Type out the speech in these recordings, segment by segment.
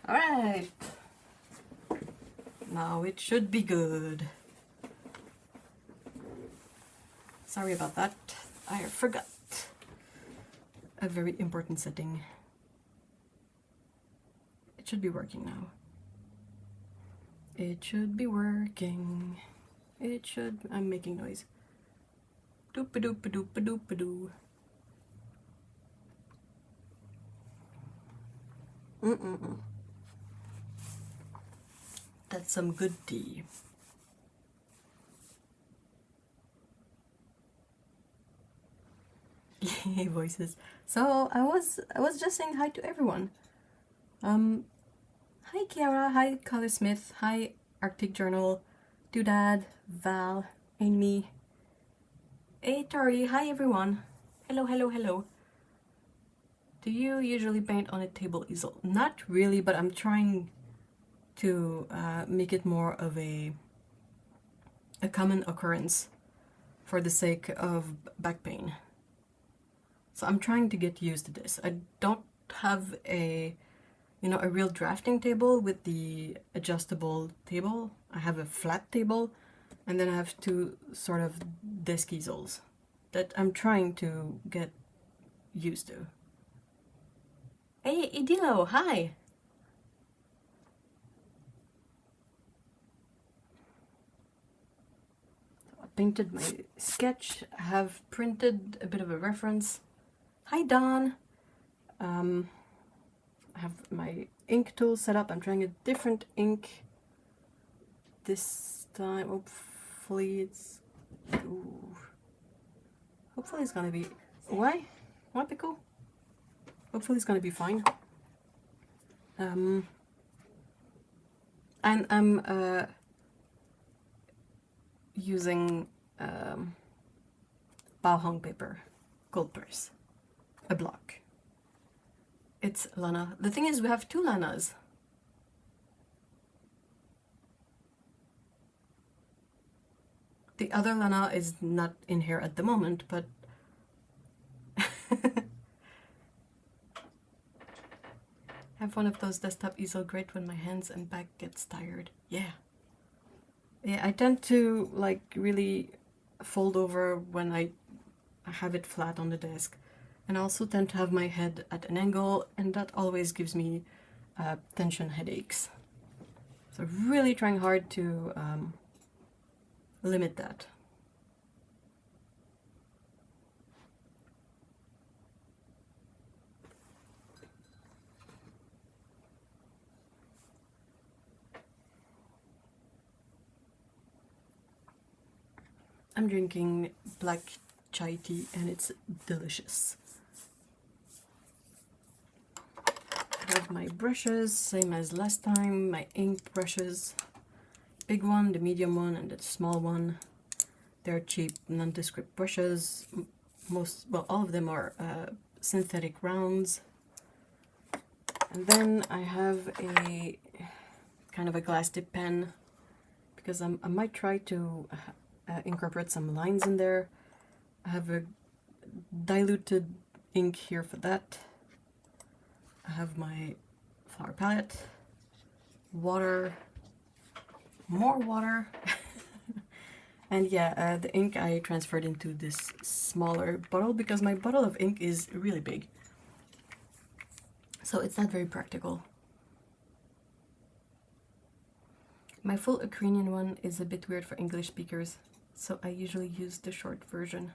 Alright. Now it should be good. Sorry about that. I forgot a very important setting. It should be working now. It should be working. It should. I'm making noise. Doop-a-doop-a-doop-a-doop-a-doo. That's some good tea. Yay, voices. So I was just saying hi to everyone. Hi Kiara, hi Color Smith, hi Arctic Journal, Doodad, Val, Amy. Hey Tori, hi everyone. Hello, hello, hello. Do you usually paint on a table easel? Not really, but I'm trying to make it more of a common occurrence for the sake of back pain. So I'm trying to get used to this. I don't have a real drafting table with the adjustable table. I have a flat table, and then I have two sort of desk easels that I'm trying to get used to. Hey, Idilo, hi! I painted my sketch. I have printed a bit of a reference. Hi, Don! I have my ink tool set up. I'm trying a different ink this time. Hopefully it's... Ooh. Hopefully it's gonna be... Why? What, Pickle? Hopefully it's gonna be fine. And I'm using Bao paper, gold purse, a block. It's Lana. The thing is, we have two Lanas. The other Lana is not in here at the moment, but I have one of those desktop easel, great when my hands and back gets tired. Yeah. Yeah, I tend to like really fold over when I have it flat on the desk. And I also tend to have my head at an angle, and that always gives me tension headaches. So really trying hard to limit that. I'm drinking black chai tea and it's delicious. I have my brushes, same as last time, my ink brushes. Big one, the medium one, and the small one. They're cheap, nondescript brushes. All of them are synthetic rounds. And then I have a kind of a glass tip pen because I might try to incorporate some lines in there. I have a diluted ink here for that. I have my flower palette, water, more water, and yeah, the ink I transferred into this smaller bottle because my bottle of ink is really big. So it's not very practical. My full Ukrainian one is a bit weird for English speakers, so I usually use the short version.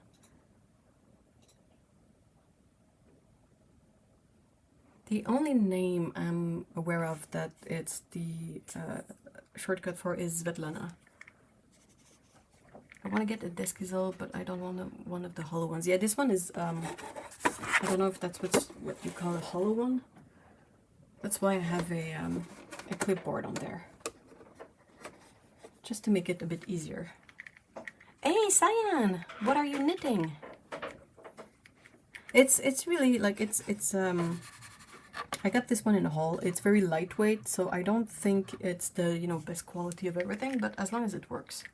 The only name I'm aware of that it's the shortcut for is Svetlana. I want to get a desk easel, but I don't want one of the hollow ones. Yeah, this one is, I don't know if that's what you call a hollow one. That's why I have a clipboard on there. Just to make it a bit easier. Hey, Cyan! What are you knitting? It's really, like, it's I got this one in a haul. It's very lightweight, so I don't think it's the, best quality of everything, but as long as it works,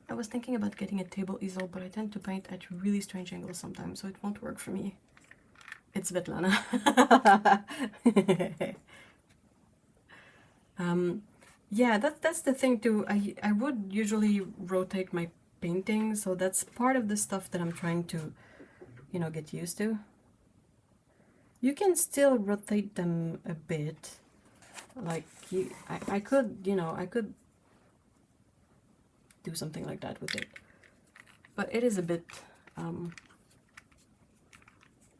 I was thinking about getting a table easel, but I tend to paint at really strange angles sometimes, so it won't work for me. It's Svetlana. Yeah, that's the thing too. I would usually rotate my painting, so that's part of the stuff that I'm trying to, you know, get used to. You can still rotate them a bit. Like, I could, you know, I could do something like that with it. But it is a bit,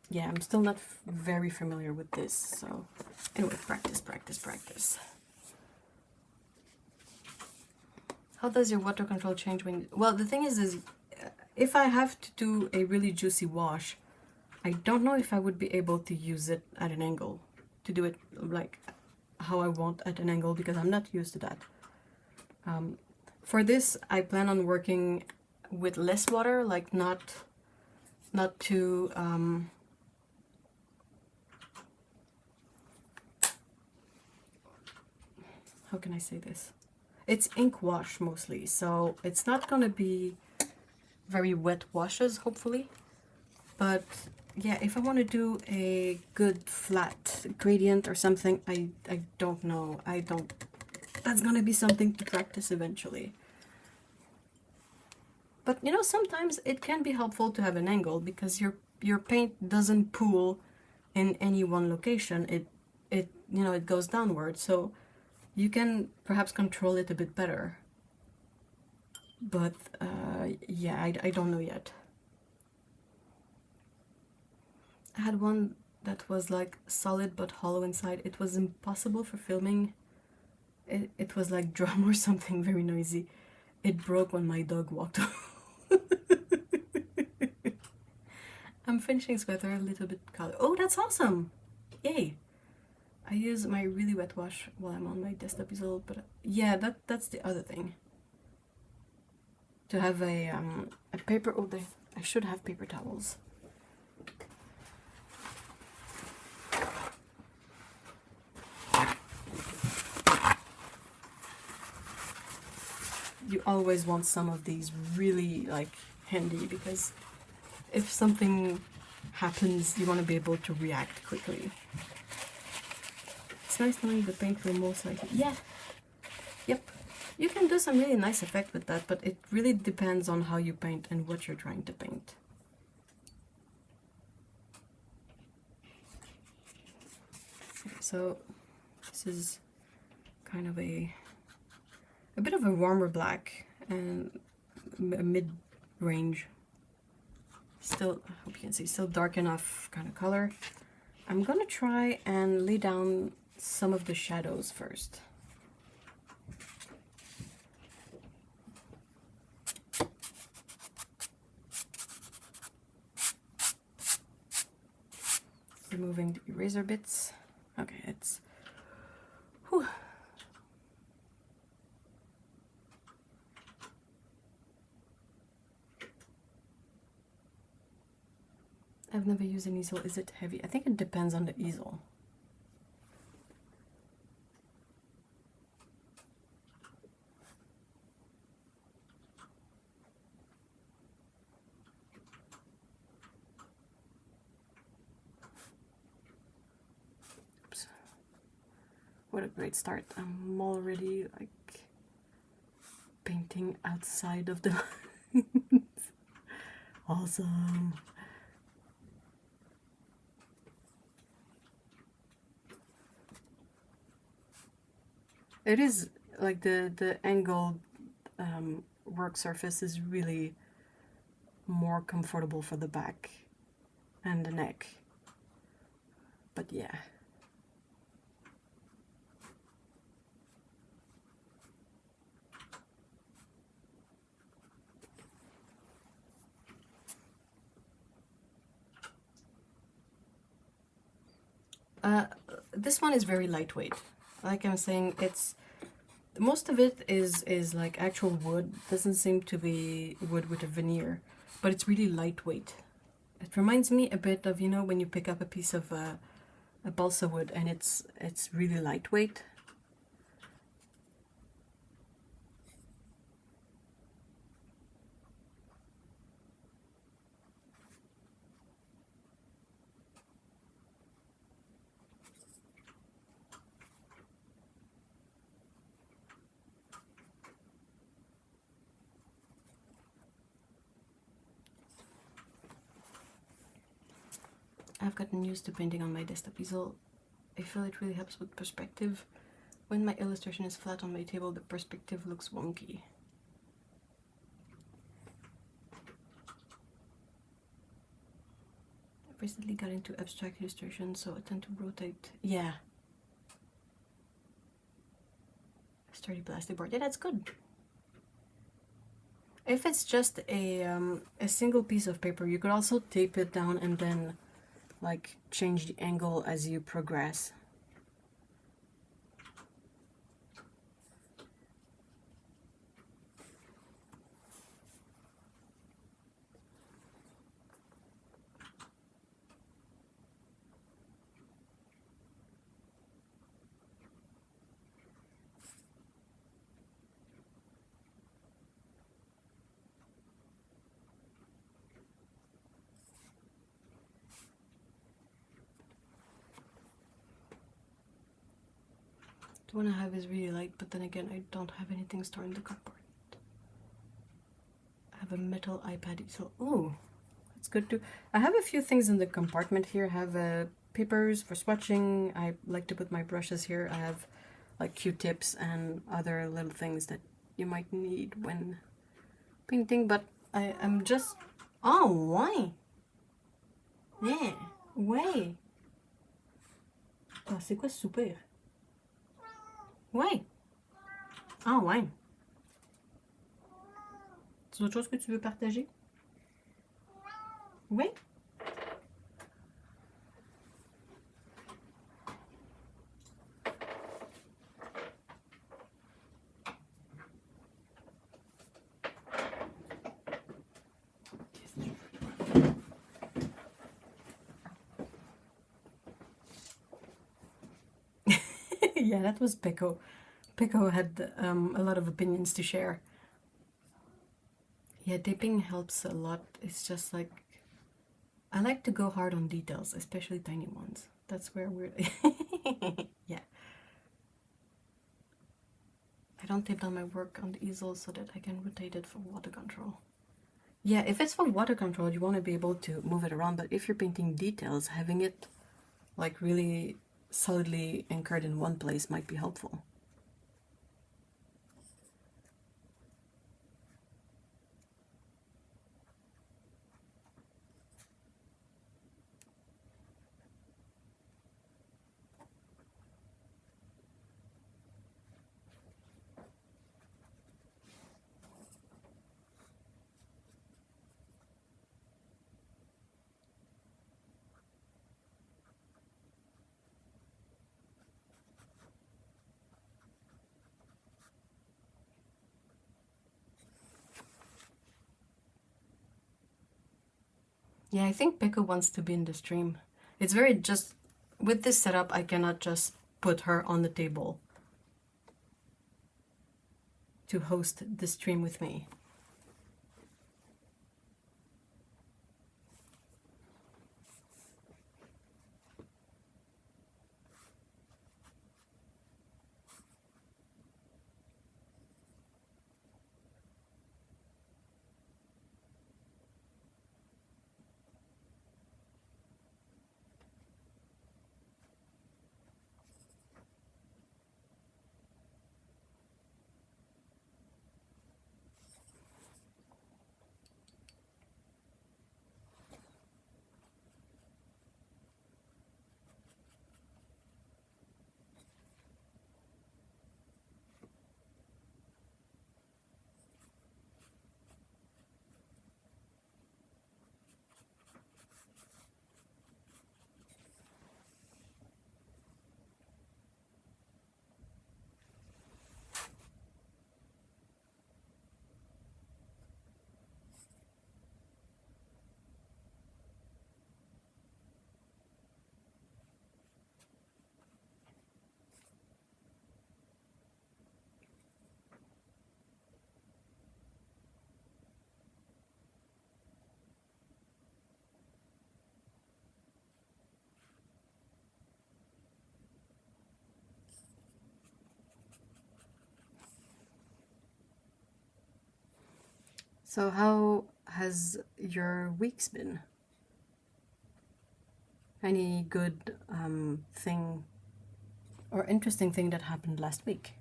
yeah, I'm still not very familiar with this. So anyway, practice, practice, practice. How does your water control change when... Well, the thing is if I have to do a really juicy wash, I don't know if I would be able to use it at an angle, to do it like how I want at an angle, because I'm not used to that. For this, I plan on working with less water, like not too... how can I say this? It's ink wash mostly, so it's not gonna be very wet washes, hopefully. But yeah, if I want to do a good flat gradient or something, I don't know. That's gonna be something to practice eventually. But you know, sometimes it can be helpful to have an angle, because your paint doesn't pool in any one location. It you know, it goes downward, so you can perhaps control it a bit better. But yeah, I don't know yet. I had one that was like solid but hollow inside. It was impossible for filming. It was like drum or something, very noisy. It broke when my dog walked off. I'm finishing sweater, a little bit color. Oh, that's awesome! Yay! I use my really wet wash while I'm on my desktop easel, but yeah, that's the other thing. To have a paper... Oh, I should have paper towels. You always want some of these really like handy, because if something happens, you want to be able to react quickly. It's nice knowing the paint will most likely... Yeah! Yep. You can do some really nice effect with that, but it really depends on how you paint and what you're trying to paint. So this is kind of a bit of a warmer black and a mid-range. Still, I hope you can see, still dark enough kind of color. I'm gonna try and lay down some of the shadows first. Removing the eraser bits. Okay, it's... Whew. I've never used an easel. Is it heavy? I think it depends on the easel. Oops. What a great start. I'm already like painting outside of the lines. Awesome. It is like the angled work surface is really more comfortable for the back and the neck. But yeah. This one is very lightweight. Like I'm saying, it's most of it is like actual wood. Doesn't seem to be wood with a veneer, but it's really lightweight. It reminds me a bit of, you know, when you pick up a piece of a balsa wood and it's really lightweight. I've gotten used to painting on my desktop easel. I feel it really helps with perspective. When my illustration is flat on my table, the perspective looks wonky. I've recently got into abstract illustration, so I tend to rotate. Yeah. A sturdy plastic board. Yeah, that's good. If it's just a single piece of paper, you could also tape it down and then like change the angle as you progress. The one I have is really light, but then again, I don't have anything stored in the cupboard. I have a metal iPad easel. Ooh, that's good too. I have a few things in the compartment here. I have papers for swatching. I like to put my brushes here. I have like Q-tips and other little things that you might need when painting, but I'm just... Oh, why? Yeah, ouais. Ah, c'est quoi super? Ouais. Ah, ouais. C'est autre chose que tu veux partager? Oui. Yeah, that was Pico. Pico had a lot of opinions to share. Yeah, dipping helps a lot. It's just like, I like to go hard on details, especially tiny ones. That's where we're... Yeah. I don't tape down my work on the easel so that I can rotate it for water control. Yeah, if it's for water control, you want to be able to move it around, but if you're painting details, having it like really solidly anchored in one place might be helpful. Yeah, I think Pico wants to be in the stream. It's very just, with this setup, I cannot just put her on the table to host the stream with me. So how has your weeks been? Any good thing or interesting thing that happened last week?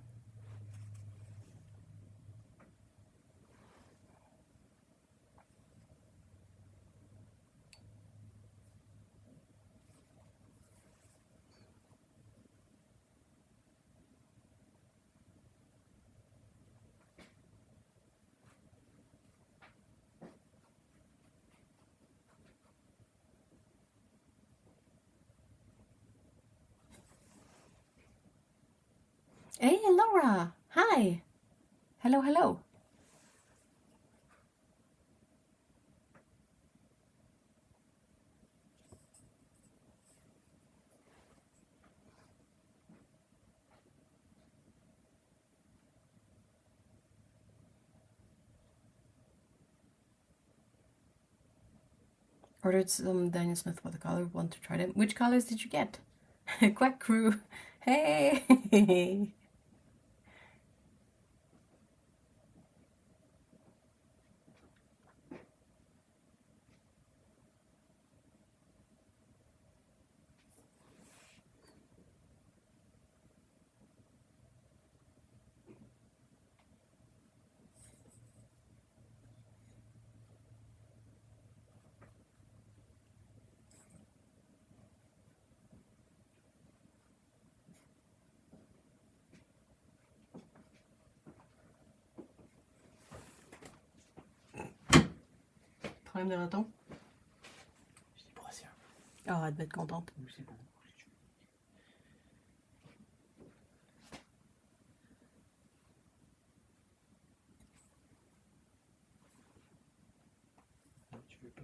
Hey, Laura! Hi! Hello, hello! Ordered some Daniel Smith watercolor. Want to try them? Which colors did you get? Quack crew! Hey! Problème de raton? Je dis brassien. Oh, elle devait être contente. Oui, c'est bon. Non, tu veux pas.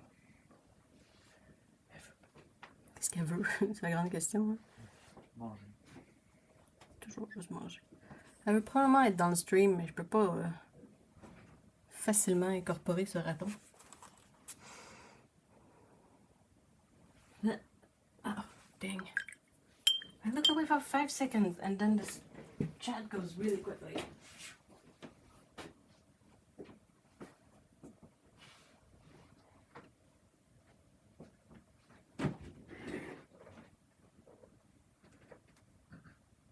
Elle veut pas. Qu'est-ce qu'elle veut? C'est la grande question. Hein? Manger. Toujours juste manger. Elle veut probablement être dans le stream, mais je peux pas facilement incorporer ce raton. Oh, dang. I look away for 5 seconds and then this chat goes really quickly.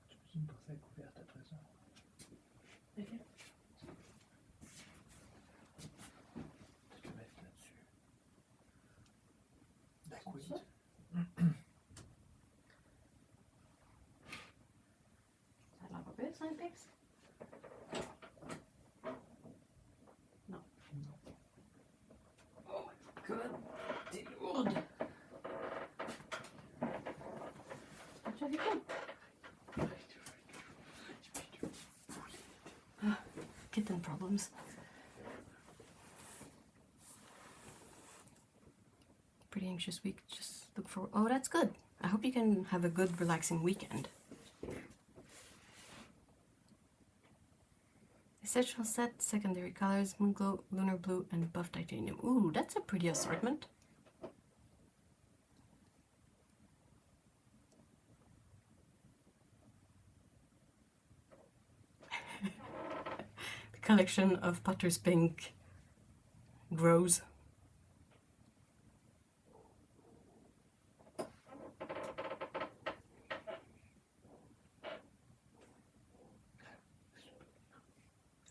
Tu peux me passer la couverte après ça? Ok. Tu te mettre là-dessus. D'accord. Ça? Ça a l'air pas pire, ça, un pix? Non. Non. Oh my god, t'es lourde! Tu as vu quoi? Ah, kitten problems. Pretty anxious week. Just look for. Oh, that's good. I hope you can have a good, relaxing weekend. Essential set, secondary colors, moon glow, lunar blue, and buff titanium. Ooh, that's a pretty assortment. The collection of Potter's Pink grows.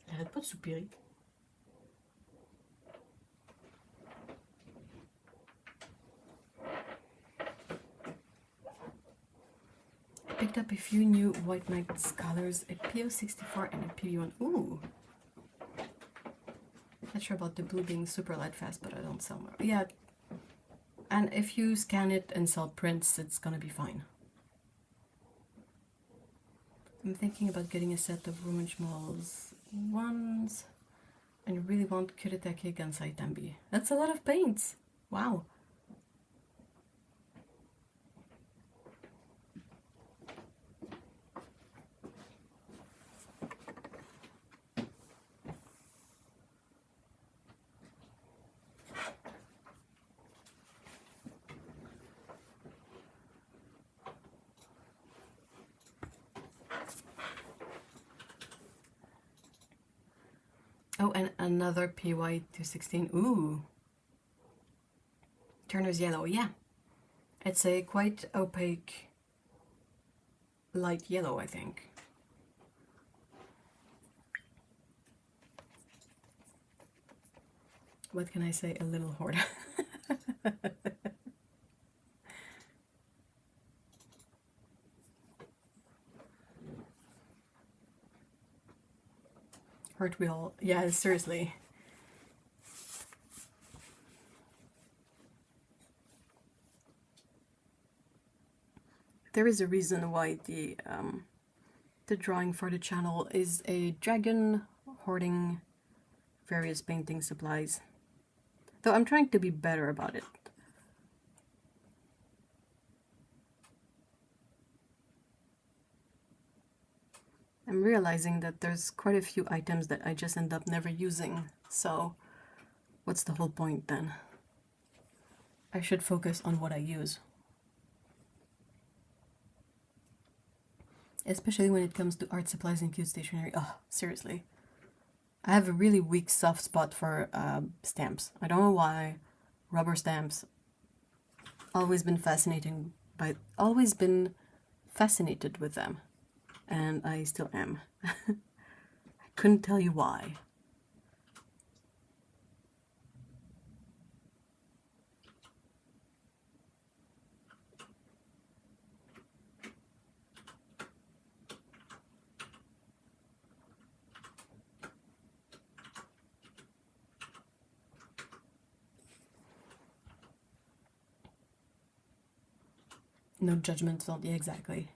Elle arrête pas de soupirer. I picked up a few new White Knights colors, a PO64 and a PV1. Ooh! Not sure about the blue being super light fast, but I don't sell more. Yeah, and if you scan it and sell prints, it's gonna be fine. I'm thinking about getting a set of Roman Schmalz ones and really want Kuretake Gansai Tambi. That's a lot of paints! Wow! Oh, and another PY 216. Ooh. Turner's Yellow, yeah. It's a quite opaque light yellow, I think. What can I say? A little hoard. Aren't we all? Yeah, seriously. There is a reason why the drawing for the channel is a dragon hoarding various painting supplies. Though I'm trying to be better about it. I'm realizing that there's quite a few items that I just end up never using, so what's the whole point then? I should focus on what I use. Especially when it comes to art supplies and cute stationery. Oh, seriously. I have a really weak soft spot for stamps. I don't know why. Rubber stamps. Always been fascinated with them. And I still am. I couldn't tell you why. No judgment, yeah, exactly.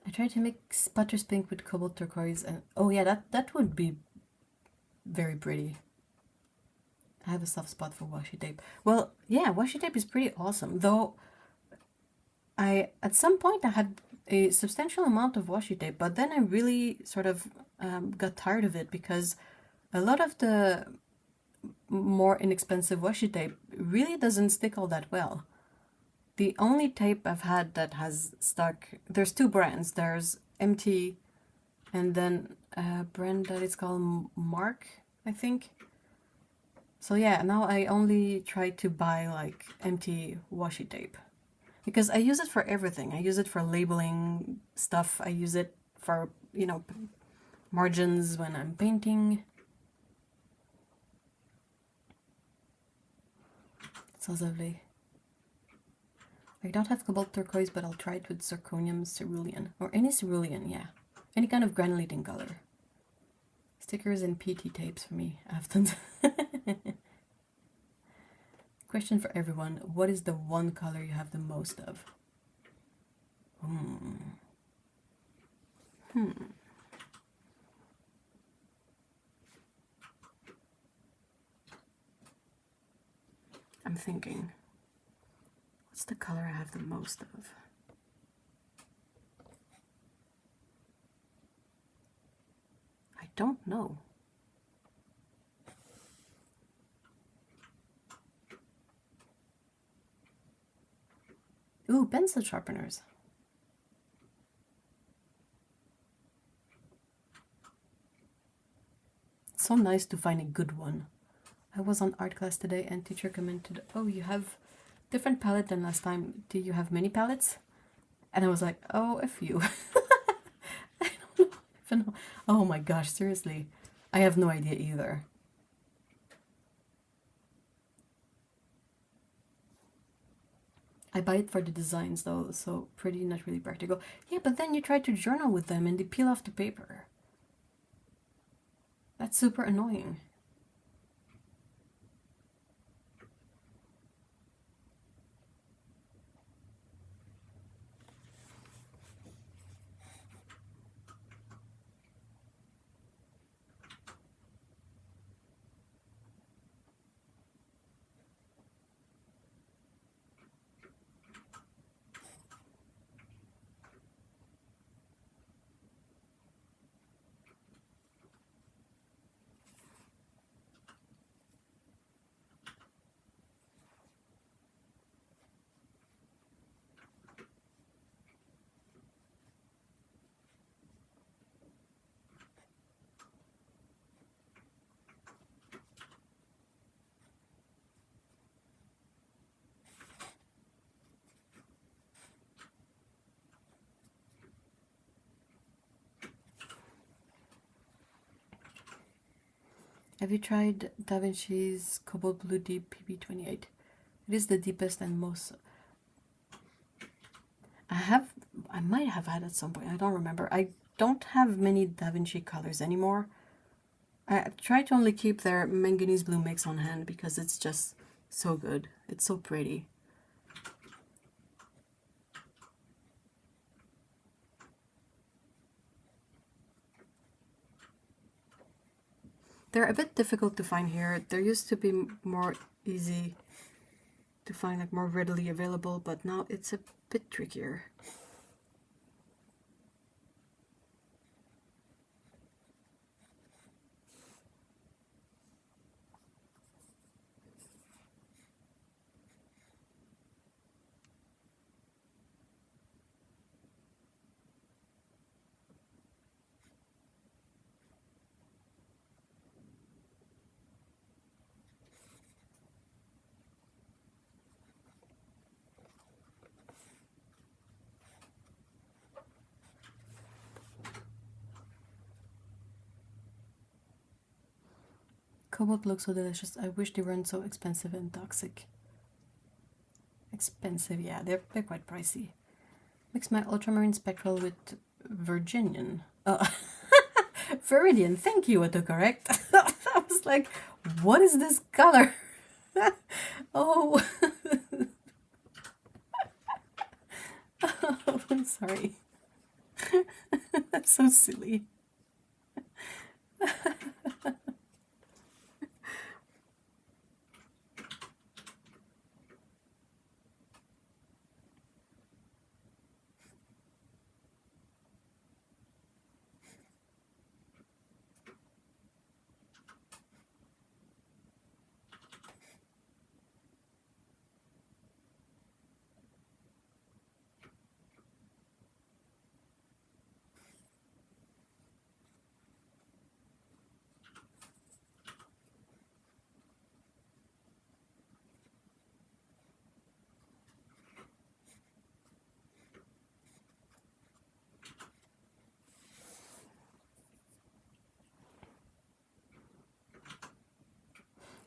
I tried to make sputters pink with cobalt turquoise, and oh yeah, that would be very pretty. I have a soft spot for washi tape. Well, yeah, washi tape is pretty awesome, though at some point I had a substantial amount of washi tape, but then I really sort of got tired of it because a lot of the more inexpensive washi tape really doesn't stick all that well. The only tape I've had that has stuck, there's two brands. There's MT and then a brand that is called Mark, I think. So yeah, now I only try to buy like MT washi tape. Because I use it for everything. I use it for labeling stuff. I use it for, you know, margins when I'm painting. It's so lovely. I don't have cobalt turquoise, but I'll try it with zirconium cerulean. Or any cerulean, yeah. Any kind of granulating color. Stickers and PT tapes for me, often. Question for everyone. What is the one color you have the most of? I'm thinking. What's the color I have the most of? I don't know. Ooh, pencil sharpeners. It's so nice to find a good one. I was on art class today and teacher commented, oh, you have different palette than last time. Do you have many palettes? And I was like, oh, a few. I don't even know. Oh my gosh, seriously. I have no idea either. I buy it for the designs though, so pretty, not really practical. Yeah, but then you try to journal with them and they peel off the paper. That's super annoying. Have you tried Da Vinci's Cobalt Blue Deep PB28? It is the deepest and most... I might have had at some point, I don't remember. I don't have many Da Vinci colors anymore. I try to only keep their manganese blue mix on hand because it's just so good. It's so pretty. They're a bit difficult to find here. There used to be more easy to find, like more readily available, but now it's a bit trickier. Cobalt looks so delicious. I wish they weren't so expensive and toxic. Expensive, yeah, they're quite pricey. Mix my ultramarine spectral with Virginian. Oh, Viridian, thank you, autocorrect. I was like, what is this color? Oh. Oh, I'm sorry. That's so silly.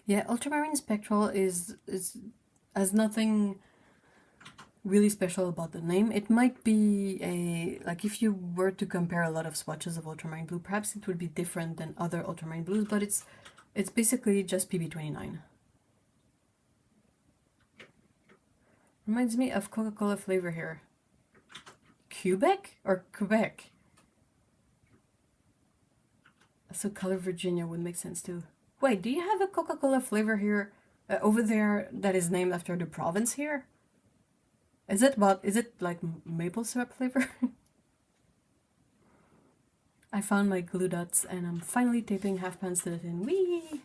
Yeah, ultramarine spectral has nothing really special about the name. It might be like if you were to compare a lot of swatches of ultramarine blue, perhaps it would be different than other ultramarine blues, but it's basically just PB29. Reminds me of Coca-Cola flavor here. Quebec or Quebec? So color Virginia would make sense too. Wait, do you have a Coca-Cola flavor here over there that is named after the province here? Is it like maple syrup flavor? I found my glue dots and I'm finally taping half pans to the tin. Whee!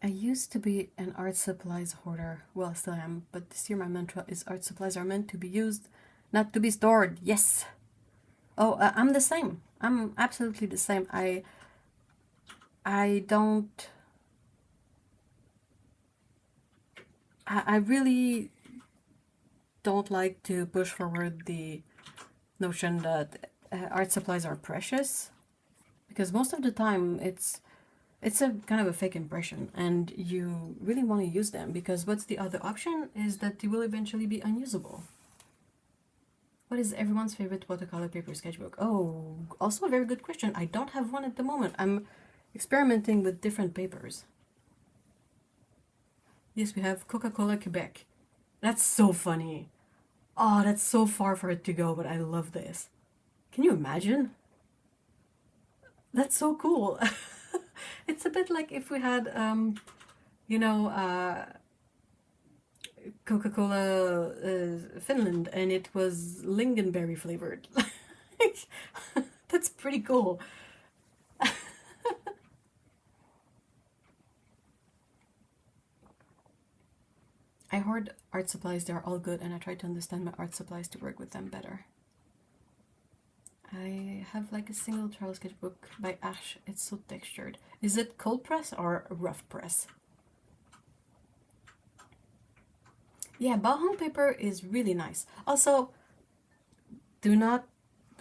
I used to be an art supplies hoarder. Well, I still am, but this year my mantra is art supplies are meant to be used, not to be stored. Yes! Oh, I'm the same. I'm absolutely the same. I don't... I really don't like to push forward the notion that art supplies are precious, because most of the time it's a kind of a fake impression and you really want to use them, because what's the other option is that they will eventually be unusable. What is everyone's favorite watercolor paper sketchbook? Oh, also a very good question. I don't have one at the moment. I'm experimenting with different papers. Yes, we have Coca-Cola Quebec. That's so funny. Oh, that's so far for it to go, but I love this. Can you imagine? That's so cool. It's a bit like if we had, you know, Coca-Cola Finland and it was lingonberry flavored. That's pretty cool. I hoard art supplies, they're all good, and I try to understand my art supplies to work with them better. I have like a single travel sketchbook by Ash. It's so textured. Is it cold press or rough press? Yeah, Baohong paper is really nice. Also, do not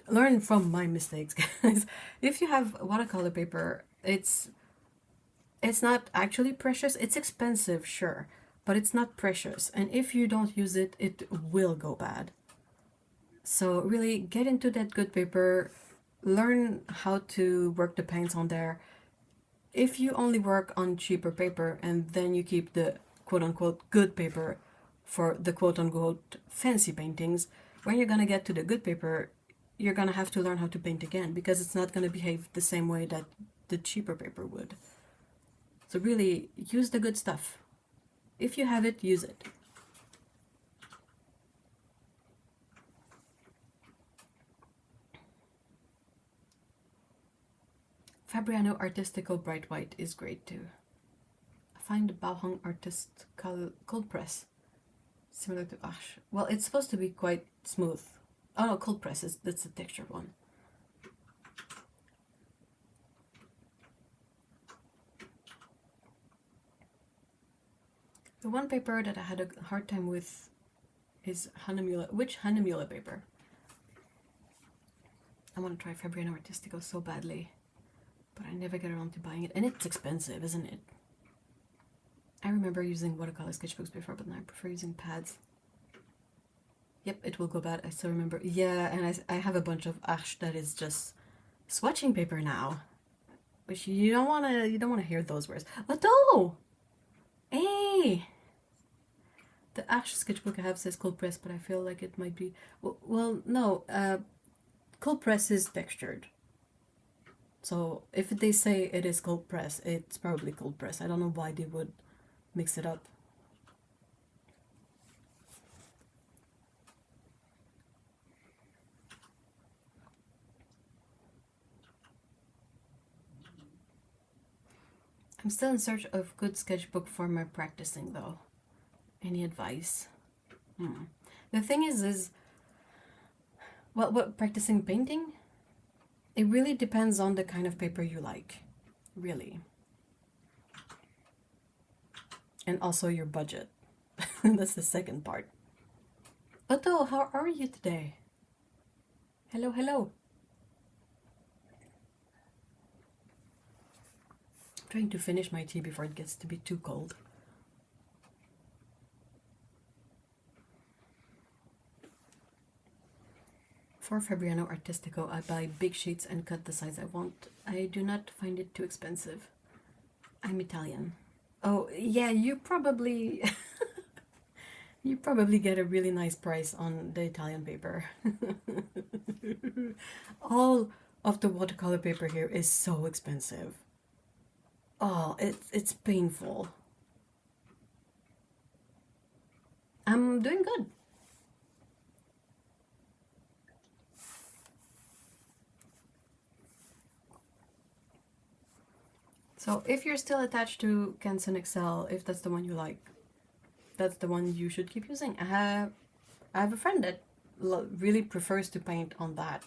learn from my mistakes, guys. If you have watercolor paper, it's not actually precious. It's expensive, sure, but it's not precious. And if you don't use it, it will go bad. So really get into that good paper, learn how to work the paints on there. If you only work on cheaper paper and then you keep the quote-unquote good paper for the quote-unquote fancy paintings, when you're gonna get to the good paper, you're gonna have to learn how to paint again because it's not gonna behave the same way that the cheaper paper would. So really use the good stuff. If you have it, use it. Fabriano Artistico Bright White is great too. I find the Baohong Artist Cold Press similar to Ash. Well, it's supposed to be quite smooth. Oh no, cold press that's the textured one. The one paper that I had a hard time with is Hanamula. Which Hanamula paper? I want to try Fabriano Artistico so badly, but I never get around to buying it. And it's expensive, isn't it? I remember using watercolor sketchbooks before, but now I prefer using pads. Yep, it will go bad. I still remember. Yeah, and I have a bunch of Ash that is just swatching paper now, which you don't wanna hear those words. Although, hey, the Ash sketchbook I have says cold press, but I feel like it might be well no. Cold press is textured. So if they say it is cold press, it's probably cold press. I don't know why they would mix it up. I'm still in search of good sketchbook for my practicing though. Any advice? The thing is what practicing painting? It really depends on the kind of paper you like, really. And also your budget. That's the second part. Otto, how are you today? Hello, hello. I'm trying to finish my tea before it gets to be too cold. For Fabriano Artistico, I buy big sheets and cut the size I want. I do not find it too expensive. I'm Italian. Oh, yeah, you probably you probably get a really nice price on the Italian paper. All of the watercolor paper here is so expensive. Oh, it's painful. I'm doing good. So if you're still attached to Canson Excel, if that's the one you like, that's the one you should keep using. I have a friend that really prefers to paint on that.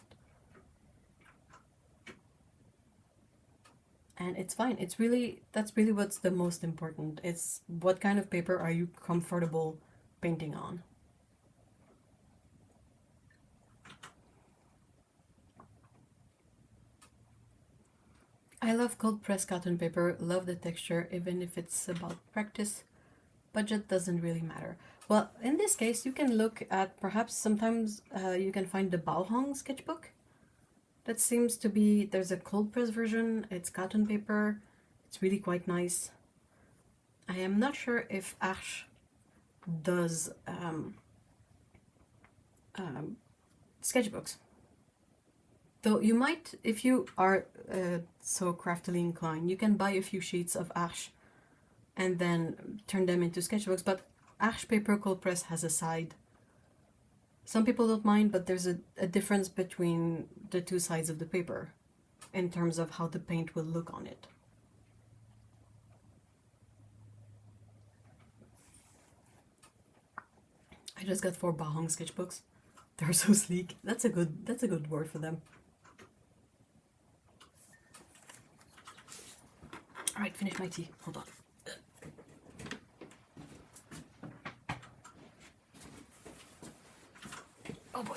And it's fine. That's really what's the most important. It's what kind of paper are you comfortable painting on. I love cold press cotton paper, love the texture, even if it's about practice. Budget doesn't really matter. Well, in this case, you can look at perhaps sometimes you can find the Baohong sketchbook. That seems to be, there's a cold press version, it's cotton paper, it's really quite nice. I am not sure if Arches does sketchbooks. Though you might, if you are so craftily inclined, you can buy a few sheets of Arches and then turn them into sketchbooks, but Arches paper cold press has a side. Some people don't mind, but there's a difference between the two sides of the paper in terms of how the paint will look on it. I just got 4 Bahong sketchbooks. They're so sleek. That's a good word for them. All right, finish my tea. Hold on. Oh boy.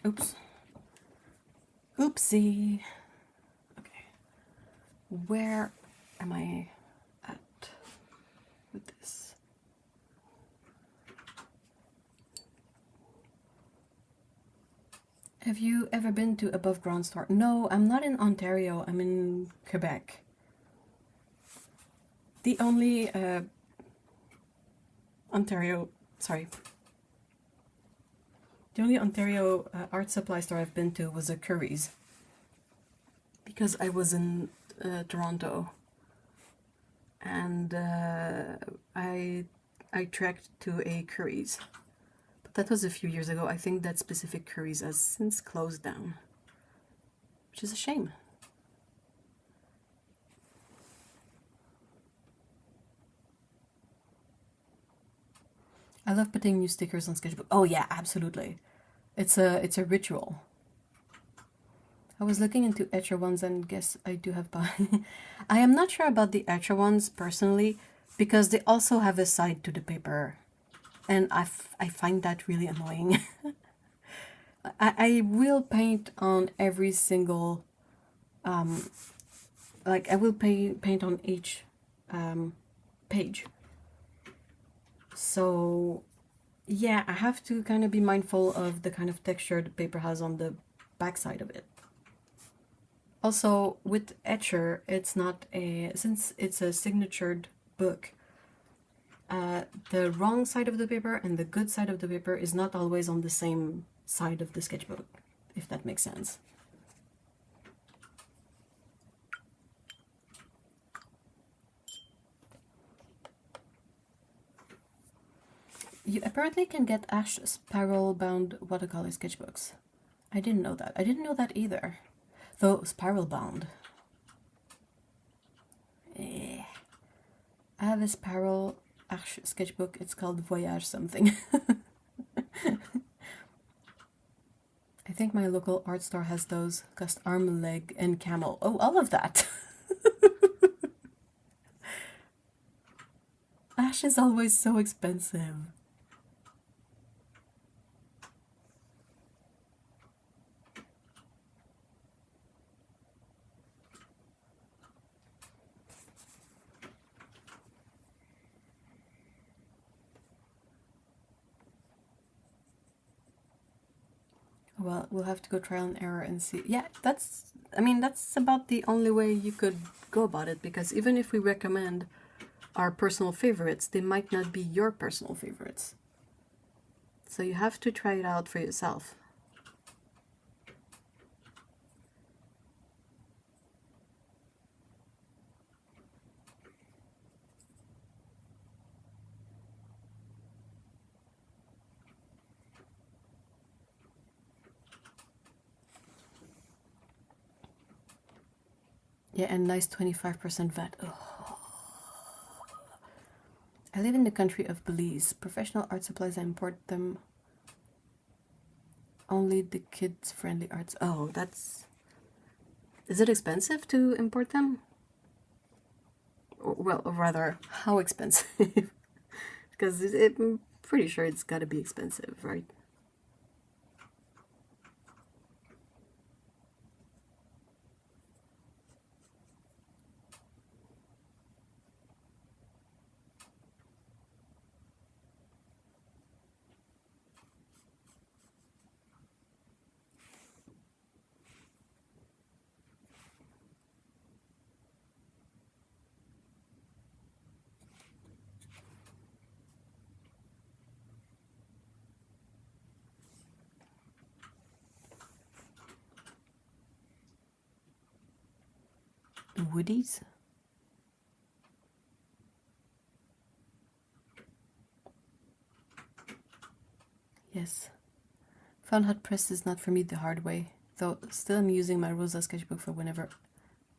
Oops. Oopsie. Okay. Where am I at with this? Have you ever been to Above Ground Store? No, I'm not in Ontario. I'm in Quebec. The only Ontario art supply store I've been to was a Curry's, because I was in Toronto, and I trekked to a Curry's, but that was a few years ago. I think that specific Curry's has since closed down, which is a shame. I love putting new stickers on sketchbook. Oh yeah, absolutely. It's a ritual. I was looking into Etcher ones and guess I do have I am not sure about the Etcher ones personally, because they also have a side to the paper, and I find that really annoying. I will paint on every single like I will paint on each page. So yeah, I have to kind of be mindful of the kind of texture the paper has on the back side of it. Also, with Etcher, it's not since it's a signatured book, the wrong side of the paper and the good side of the paper is not always on the same side of the sketchbook, if that makes sense. You apparently can get Arches spiral-bound watercolor sketchbooks. I didn't know that. I didn't know that either. Though spiral-bound. I have a spiral Arches sketchbook. It's called Voyage something. I think my local art store has those. Cost arm, leg, and camel. Oh, all of that. Ash is always so expensive. Well, we'll have to go trial and error and see. Yeah, that's about the only way you could go about it, because even if we recommend our personal favorites, they might not be your personal favorites. So you have to try it out for yourself. Yeah, and nice 25% VAT. Oh. I live in the country of Belize. Professional art supplies, I import them. Only the kids-friendly arts. Oh, that's... Is it expensive to import them? Well, or rather, how expensive? Because I'm pretty sure it's got to be expensive, right? woodies. Yes. Found hot press is not for me the hard way, though still I'm using my Rosa sketchbook for whenever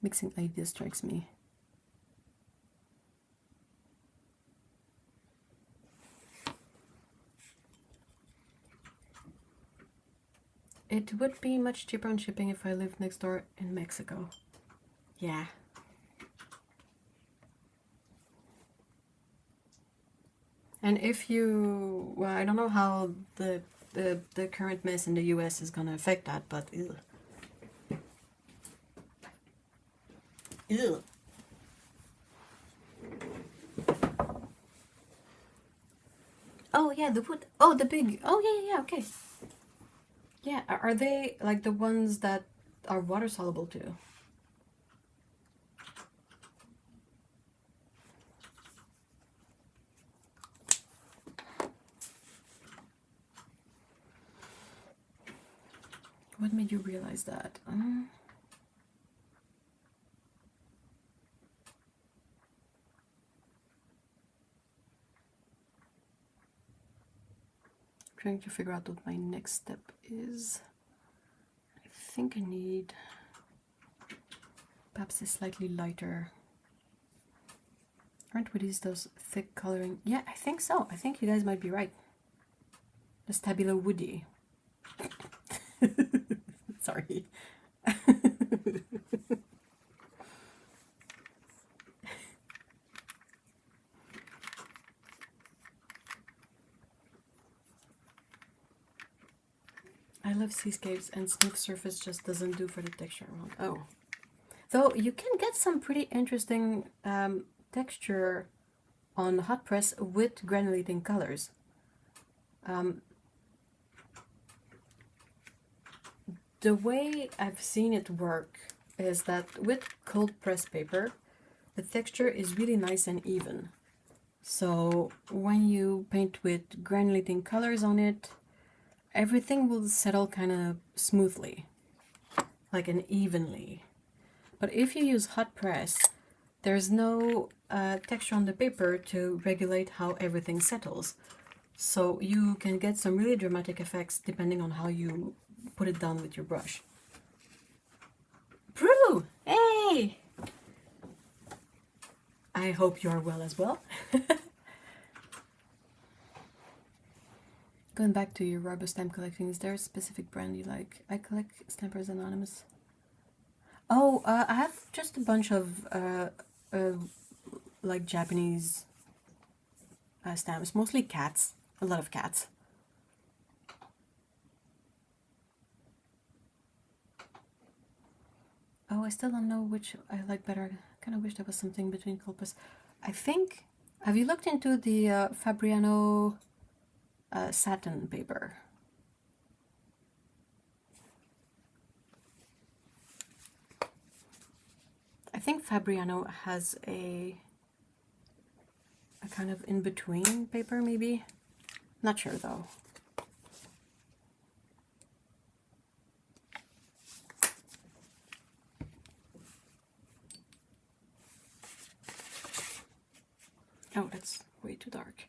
mixing idea strikes me. It would be much cheaper on shipping if I lived next door in Mexico. Yeah. And if you, well, I don't know how the current mess in the US is gonna affect that, but ew. Ew. Oh yeah, the wood. Oh, the big. Oh yeah, okay. Yeah, are they like the ones that are water soluble too? What made you realize that? Trying to figure out what my next step is. I think I need perhaps a slightly lighter. Aren't woodies those thick coloring? Yeah, I think so. I think you guys might be right. The Stabilo Woody. Sorry. I love seascapes, and smooth surface just doesn't do for the texture I want. Oh. Though you can get some pretty interesting texture on hot press with granulating colors. The way I've seen it work is that with cold press paper, the texture is really nice and even. So when you paint with granulating colors on it, everything will settle kind of smoothly, like and evenly. But if you use hot press, there's no texture on the paper to regulate how everything settles. So you can get some really dramatic effects depending on how you put it down with your brush. Prue! Hey! I hope you are well as well. Going back to your rubber stamp collecting, is there a specific brand you like? I collect Stampers Anonymous. Oh, I have just a bunch of like Japanese stamps, mostly cats, a lot of cats. Oh, I still don't know which I like better. I kind of wish there was something between Culpus. I think, have you looked into the Fabriano satin paper? I think Fabriano has a kind of in-between paper, maybe? Not sure, though. Oh, that's way too dark.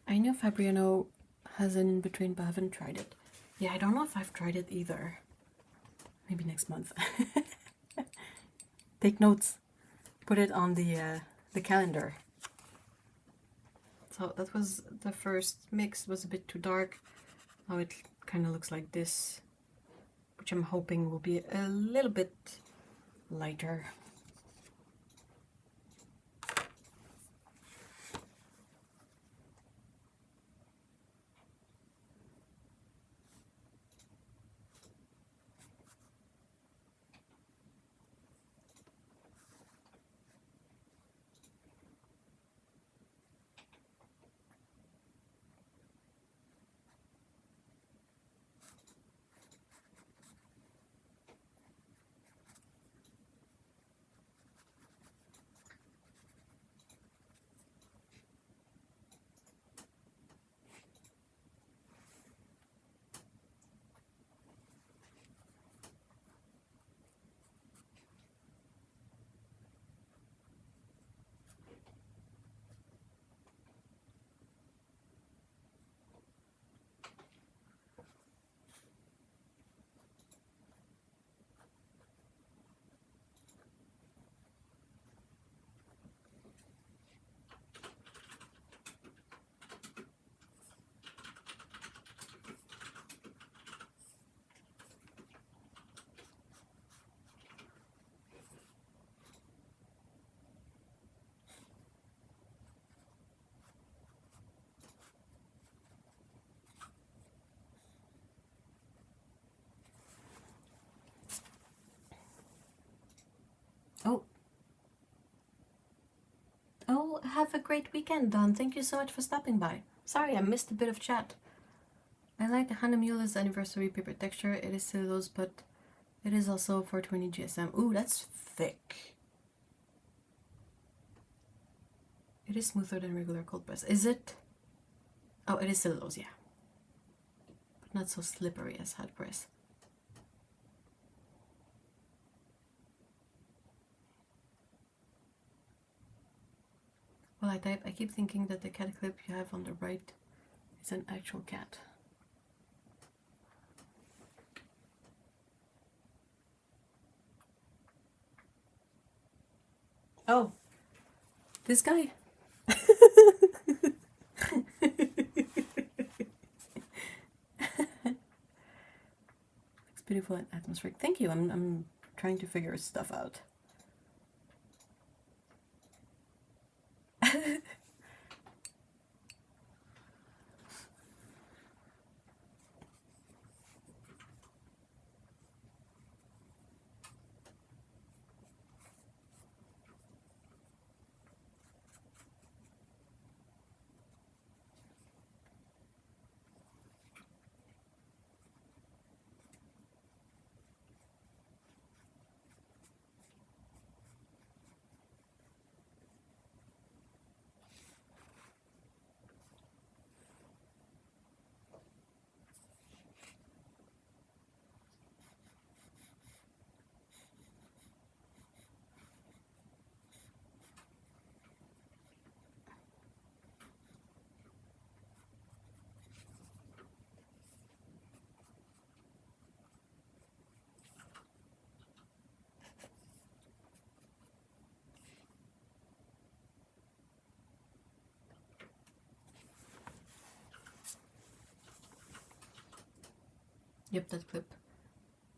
I know Fabriano has an in-between, but I haven't tried it. Yeah, I don't know if I've tried it either. Maybe next month. Take notes. Put it on the calendar. So that was the first mix. Was a bit too dark. Now it kind of looks like this, which I'm hoping will be a little bit lighter. Have a great weekend, Don. Thank you so much for stopping by. Sorry, I missed a bit of chat. I like the Hanamule's anniversary paper texture. It is cellulose, but it is also 420 GSM. Ooh, that's thick. It is smoother than regular cold press. Is it? Oh, it is cellulose, yeah. But not so slippery as hot press. While I type, I keep thinking that the cat clip you have on the right is an actual cat. Oh, this guy. It's beautiful and atmospheric. Thank you. I'm trying to figure stuff out. Yep, that clip.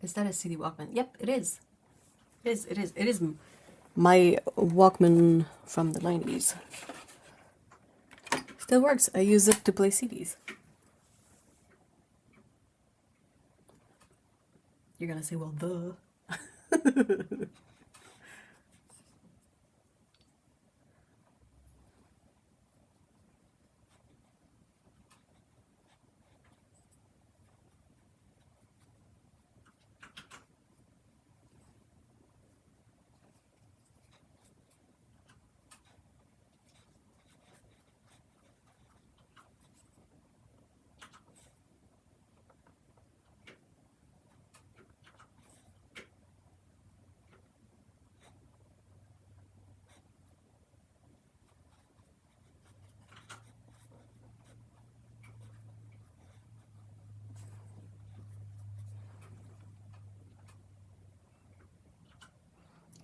Is that a CD Walkman? Yep, it is. It is my Walkman from the 90s. Still works. I use it to play CDs. You're gonna say, well, duh.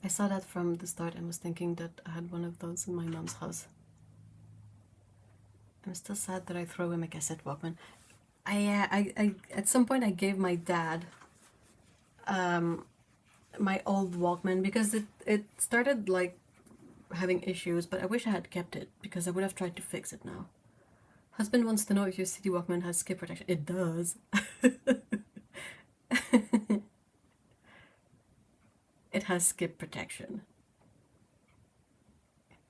I saw that from the start and was thinking that I had one of those in my mom's house. I'm still sad that I threw away my cassette Walkman. I at some point I gave my dad my old Walkman because it started like having issues, but I wish I had kept it because I would have tried to fix it now. Husband wants to know if your CD Walkman has skip protection. It does. It has skip protection.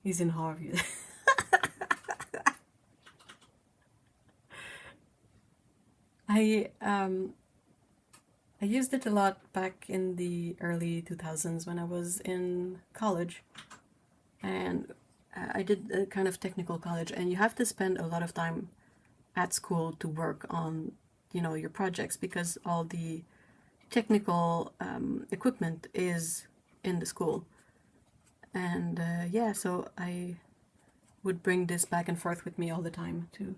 He's in Harvey. I used it a lot back in the early 2000s when I was in college, and I did a kind of technical college, and you have to spend a lot of time at school to work on, you know, your projects because all the technical equipment is in the school. And yeah, so I would bring this back and forth with me all the time to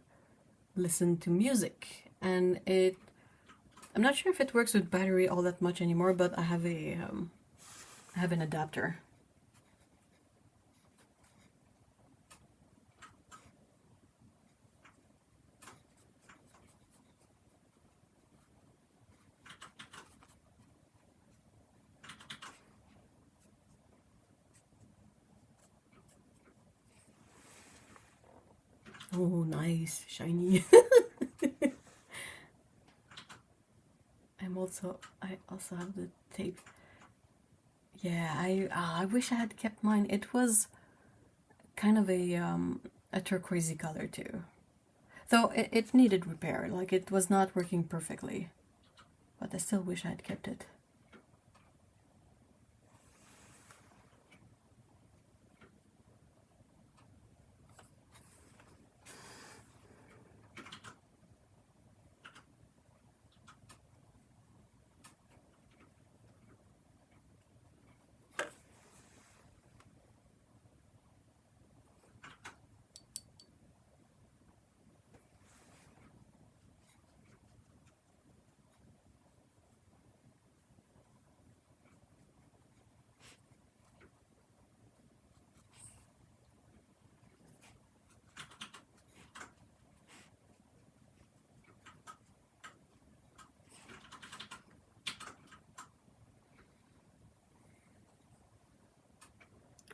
listen to music. And I'm not sure if it works with battery all that much anymore, but I have an adapter. Oh, nice, shiny. I also have the tape. Yeah, I wish I had kept mine. It was kind of a turquoisey color too. Though it needed repair, like it was not working perfectly. But I still wish I had kept it.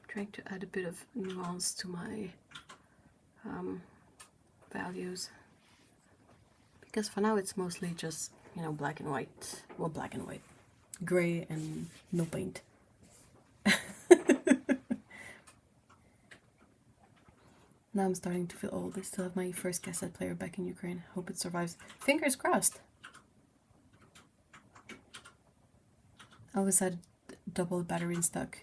Trying to add a bit of nuance to my values, because for now it's mostly just, you know, black and white. Well, black and white, gray and no paint. Now I'm starting to feel old. I still have my first cassette player back in Ukraine. Hope it survives. Fingers crossed. I always had double battery in stock.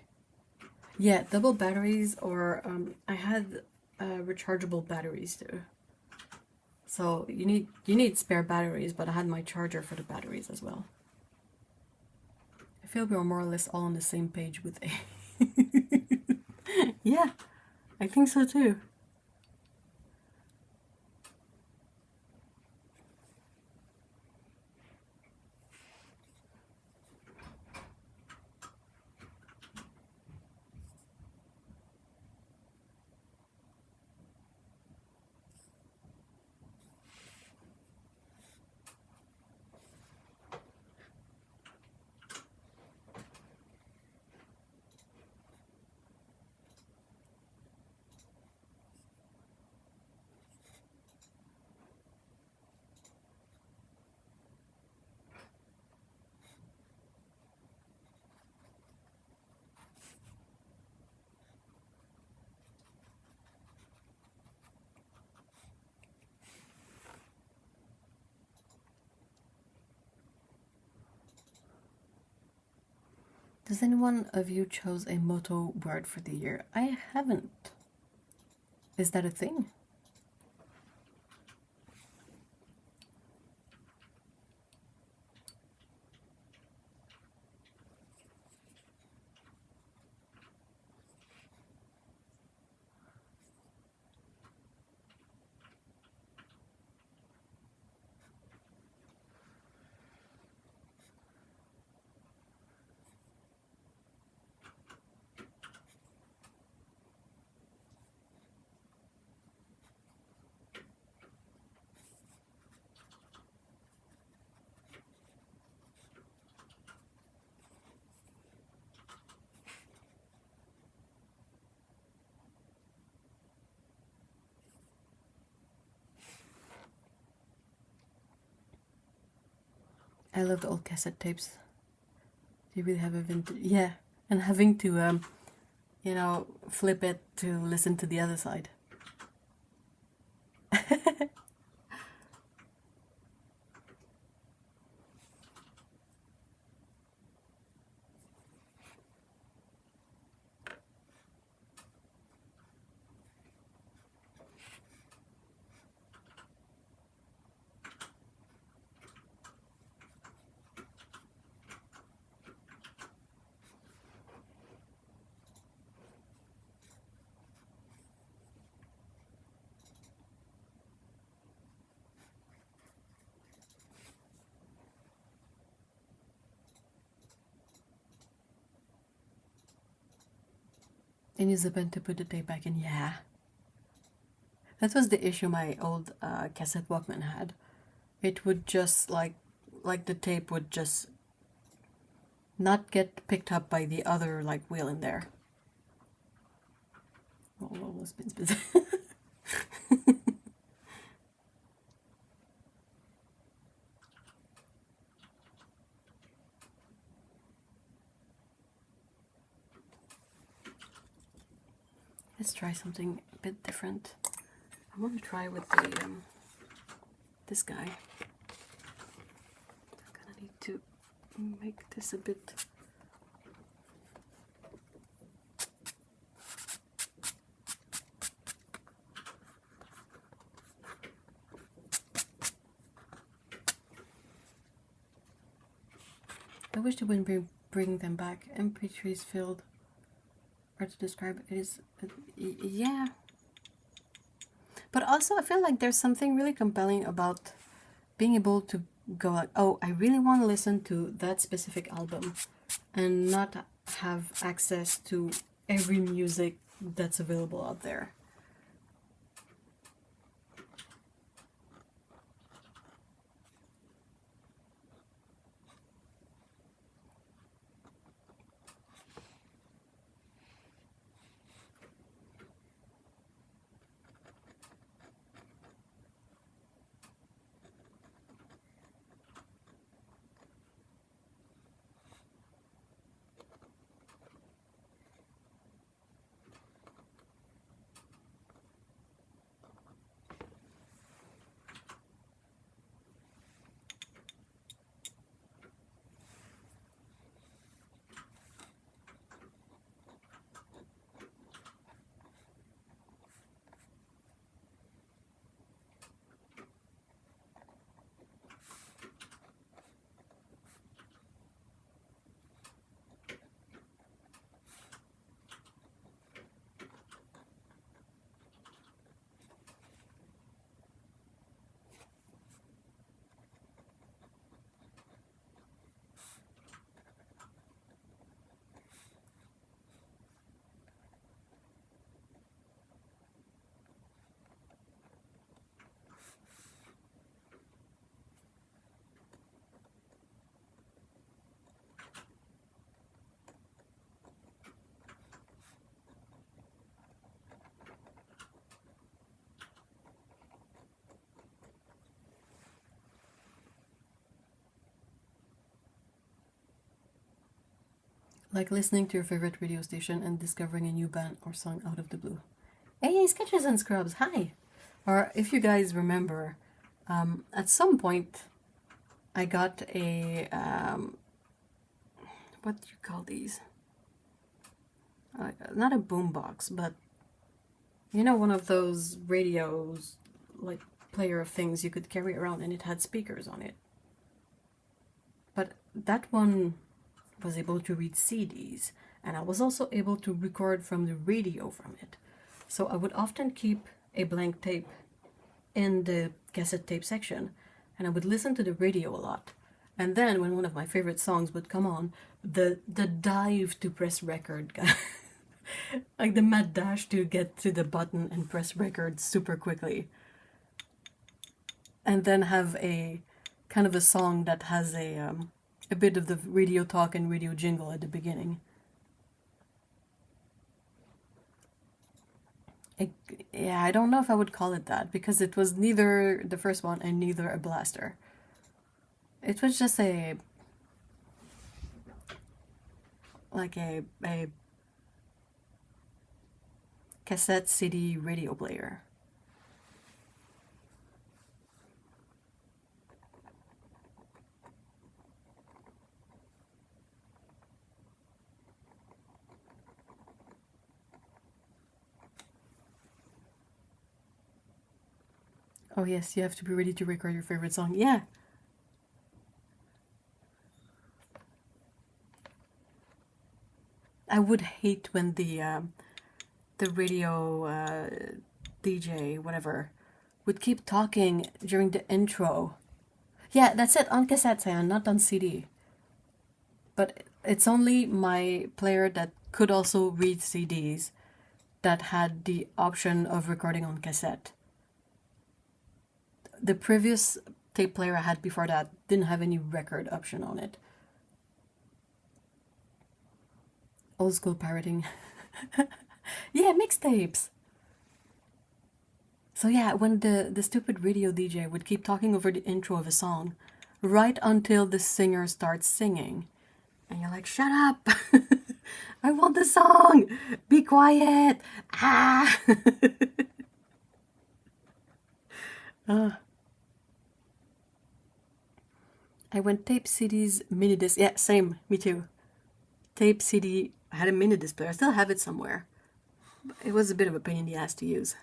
Yeah, double batteries, or I had rechargeable batteries too. So you need spare batteries, but I had my charger for the batteries as well. I feel we are more or less all on the same page with A. Yeah, I think so too. Does anyone of you chose a motto word for the year? I haven't. Is that a thing? I love the old cassette tapes. You really have a vintage, yeah, and having to you know, flip it to listen to the other side. And use the pen to put the tape back in. Yeah. That was the issue my old cassette Walkman had. It would just like the tape would just not get picked up by the other like wheel in there. Oh, spin, spin. Let's try something a bit different. I want to try with the this guy. I'm gonna need to make this a bit. I wish they wouldn't bring them back. MP3s filled. Or to describe it is, yeah. But also, I feel like there's something really compelling about being able to go like, oh, I really want to listen to that specific album, and not have access to every music that's available out there. Like listening to your favorite radio station and discovering a new band or song out of the blue. Hey, Sketches and Scrubs, hi! Or if you guys remember, at some point I got a, what do you call these? Not a boombox, but you know, one of those radios, like player of things you could carry around, and it had speakers on it. But that one was able to read CDs, and I was also able to record from the radio from it. So I would often keep a blank tape in the cassette tape section, and I would listen to the radio a lot. And then when one of my favorite songs would come on, the dive to press record, like the mad dash to get to the button and press record super quickly, and then have a kind of a song that has a bit of the radio talk and radio jingle at the beginning. Yeah, I don't know if I would call it that, because it was neither the first one and neither a blaster. It was just a cassette CD radio player. Oh yes, you have to be ready to record your favorite song. Yeah. I would hate when the radio DJ, whatever, would keep talking during the intro. Yeah, that's it, on cassette, Sayan, not on CD. But it's only my player that could also read CDs that had the option of recording on cassette. The previous tape player I had before that didn't have any record option on it. Old school pirating. Yeah, mixtapes. So yeah, when the stupid radio DJ would keep talking over the intro of a song, right until the singer starts singing, and you're like, shut up! I want the song! Be quiet! Ah! I went tape CDs, mini disc. Yeah, same. Me too. Tape CD. I had a mini disc player. I still have it somewhere. It was a bit of a pain in the ass to use.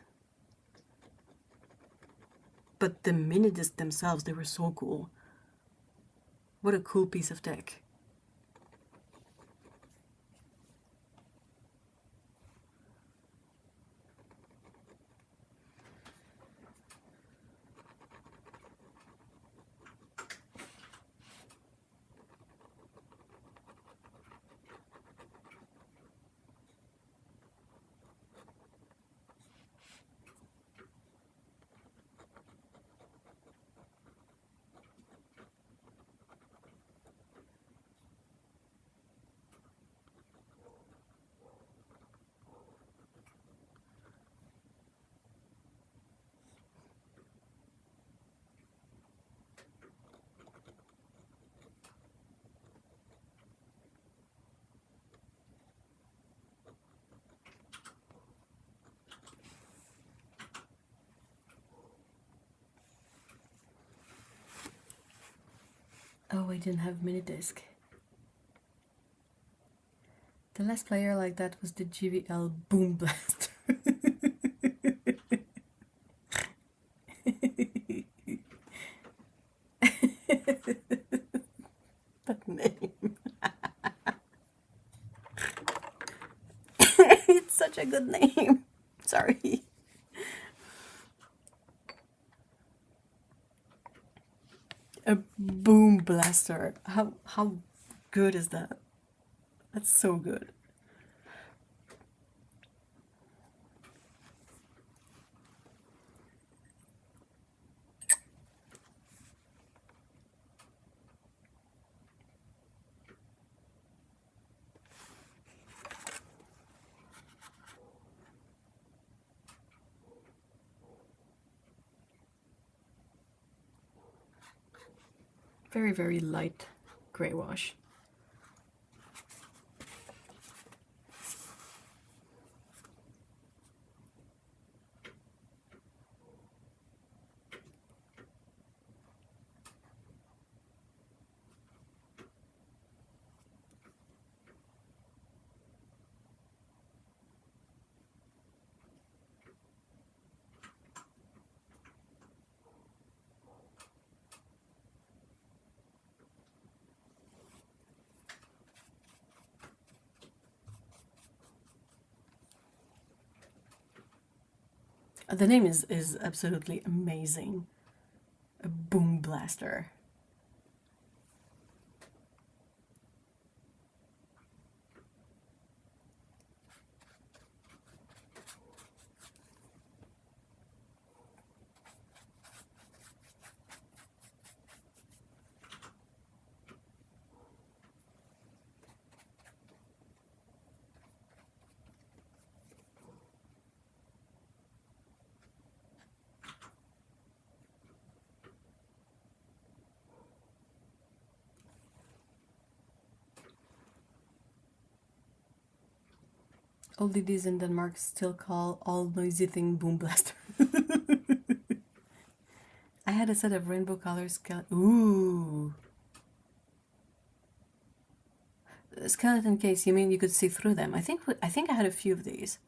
But the mini disc themselves, they were so cool. What a cool piece of tech. Oh, I didn't have mini disc. The last player like that was the GVL Boom Blaster. That name. It's such a good name. Sorry. A Boom Blaster. How good is that? That's so good. Very, very light gray wash. The name is absolutely amazing. A Boom Blaster. Old ladies in Denmark still call all noisy thing Boom Blaster. I had a set of rainbow colors. Ooh. Skeleton case, you mean you could see through them? I think I had a few of these.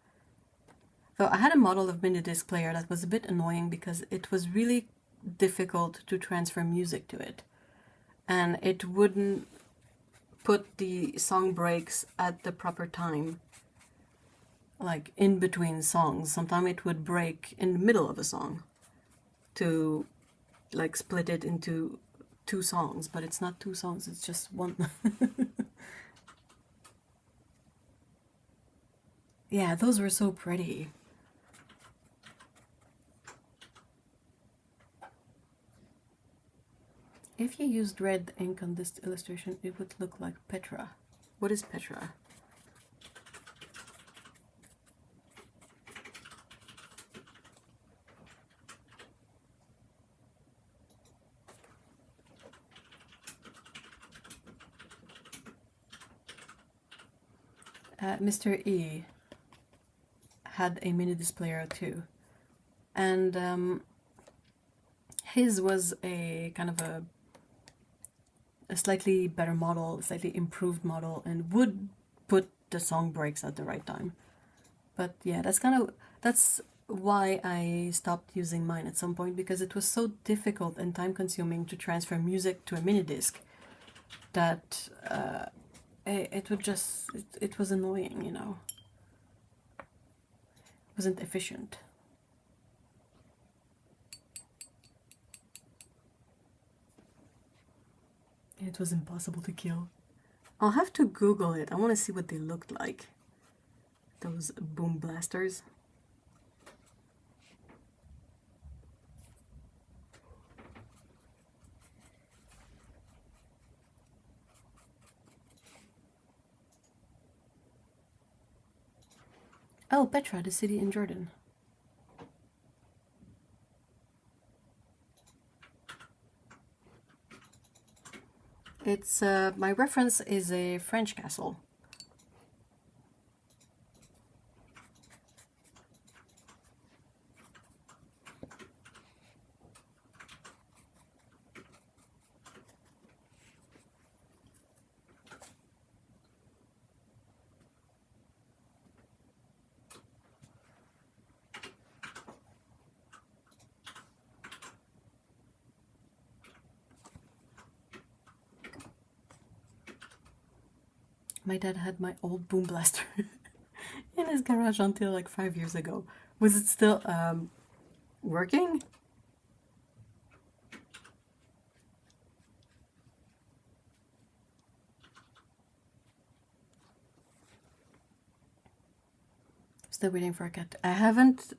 Though I had a model of mini disc player that was a bit annoying because it was really difficult to transfer music to it. And it wouldn't put the song breaks at the proper time. Like in between songs. Sometimes it would break in the middle of a song to like split it into 2 songs, but it's not 2 songs, it's just one. Yeah, those were so pretty. If you used red ink on this illustration, it would look like Petra. What is Petra? Mr. E had a mini displayer too, and his was a kind of a slightly better model, slightly improved model, and would put the song breaks at the right time. But yeah, that's why I stopped using mine at some point, because it was so difficult and time consuming to transfer music to a mini disc that it would just it was annoying, you know. It wasn't efficient. It was impossible to kill. I'll have to Google it. I want to see what they looked like. Those boom blasters. Oh, Petra, the city in Jordan. It's my reference is a French castle. My dad had my old boom blaster in his garage until like 5 years ago. Was it still working? Still waiting for a cat. I haven't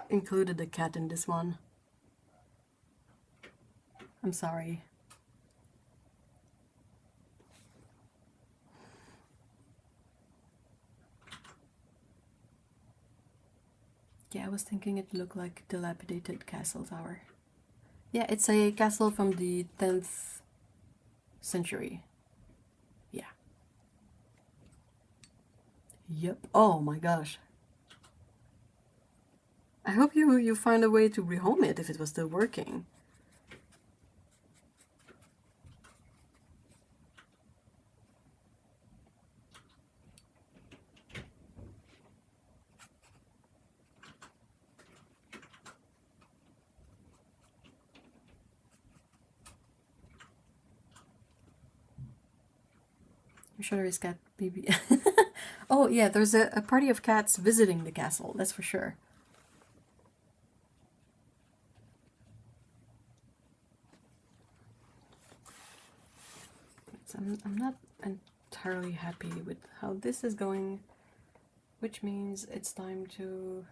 included the cat in this one. I'm sorry. Yeah, I was thinking it looked like a dilapidated castle tower. Yeah, it's a castle from the 10th century. Yeah. Yep. Oh my gosh. I hope you find a way to rehome it if it was still working. I'm sure there is cat baby. Oh yeah, there's a party of cats visiting the castle, that's for sure. I'm not entirely happy with how this is going, which means it's time to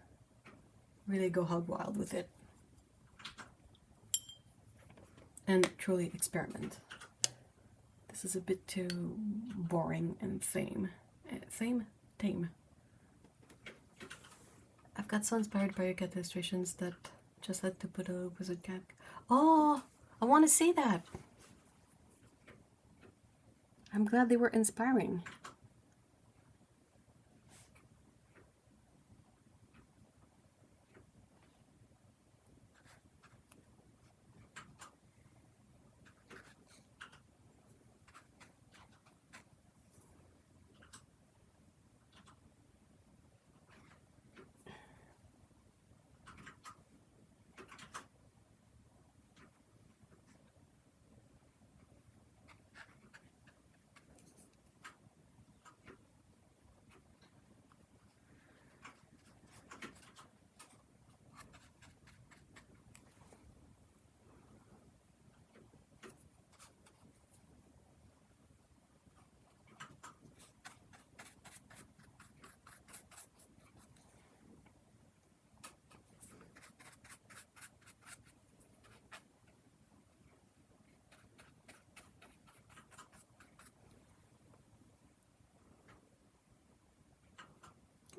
really go hog wild with it and truly experiment. This is a bit too boring and tame. Tame. I've got so inspired by your cat illustrations that just had to put a wizard cat. Oh, I want to see that. I'm glad they were inspiring.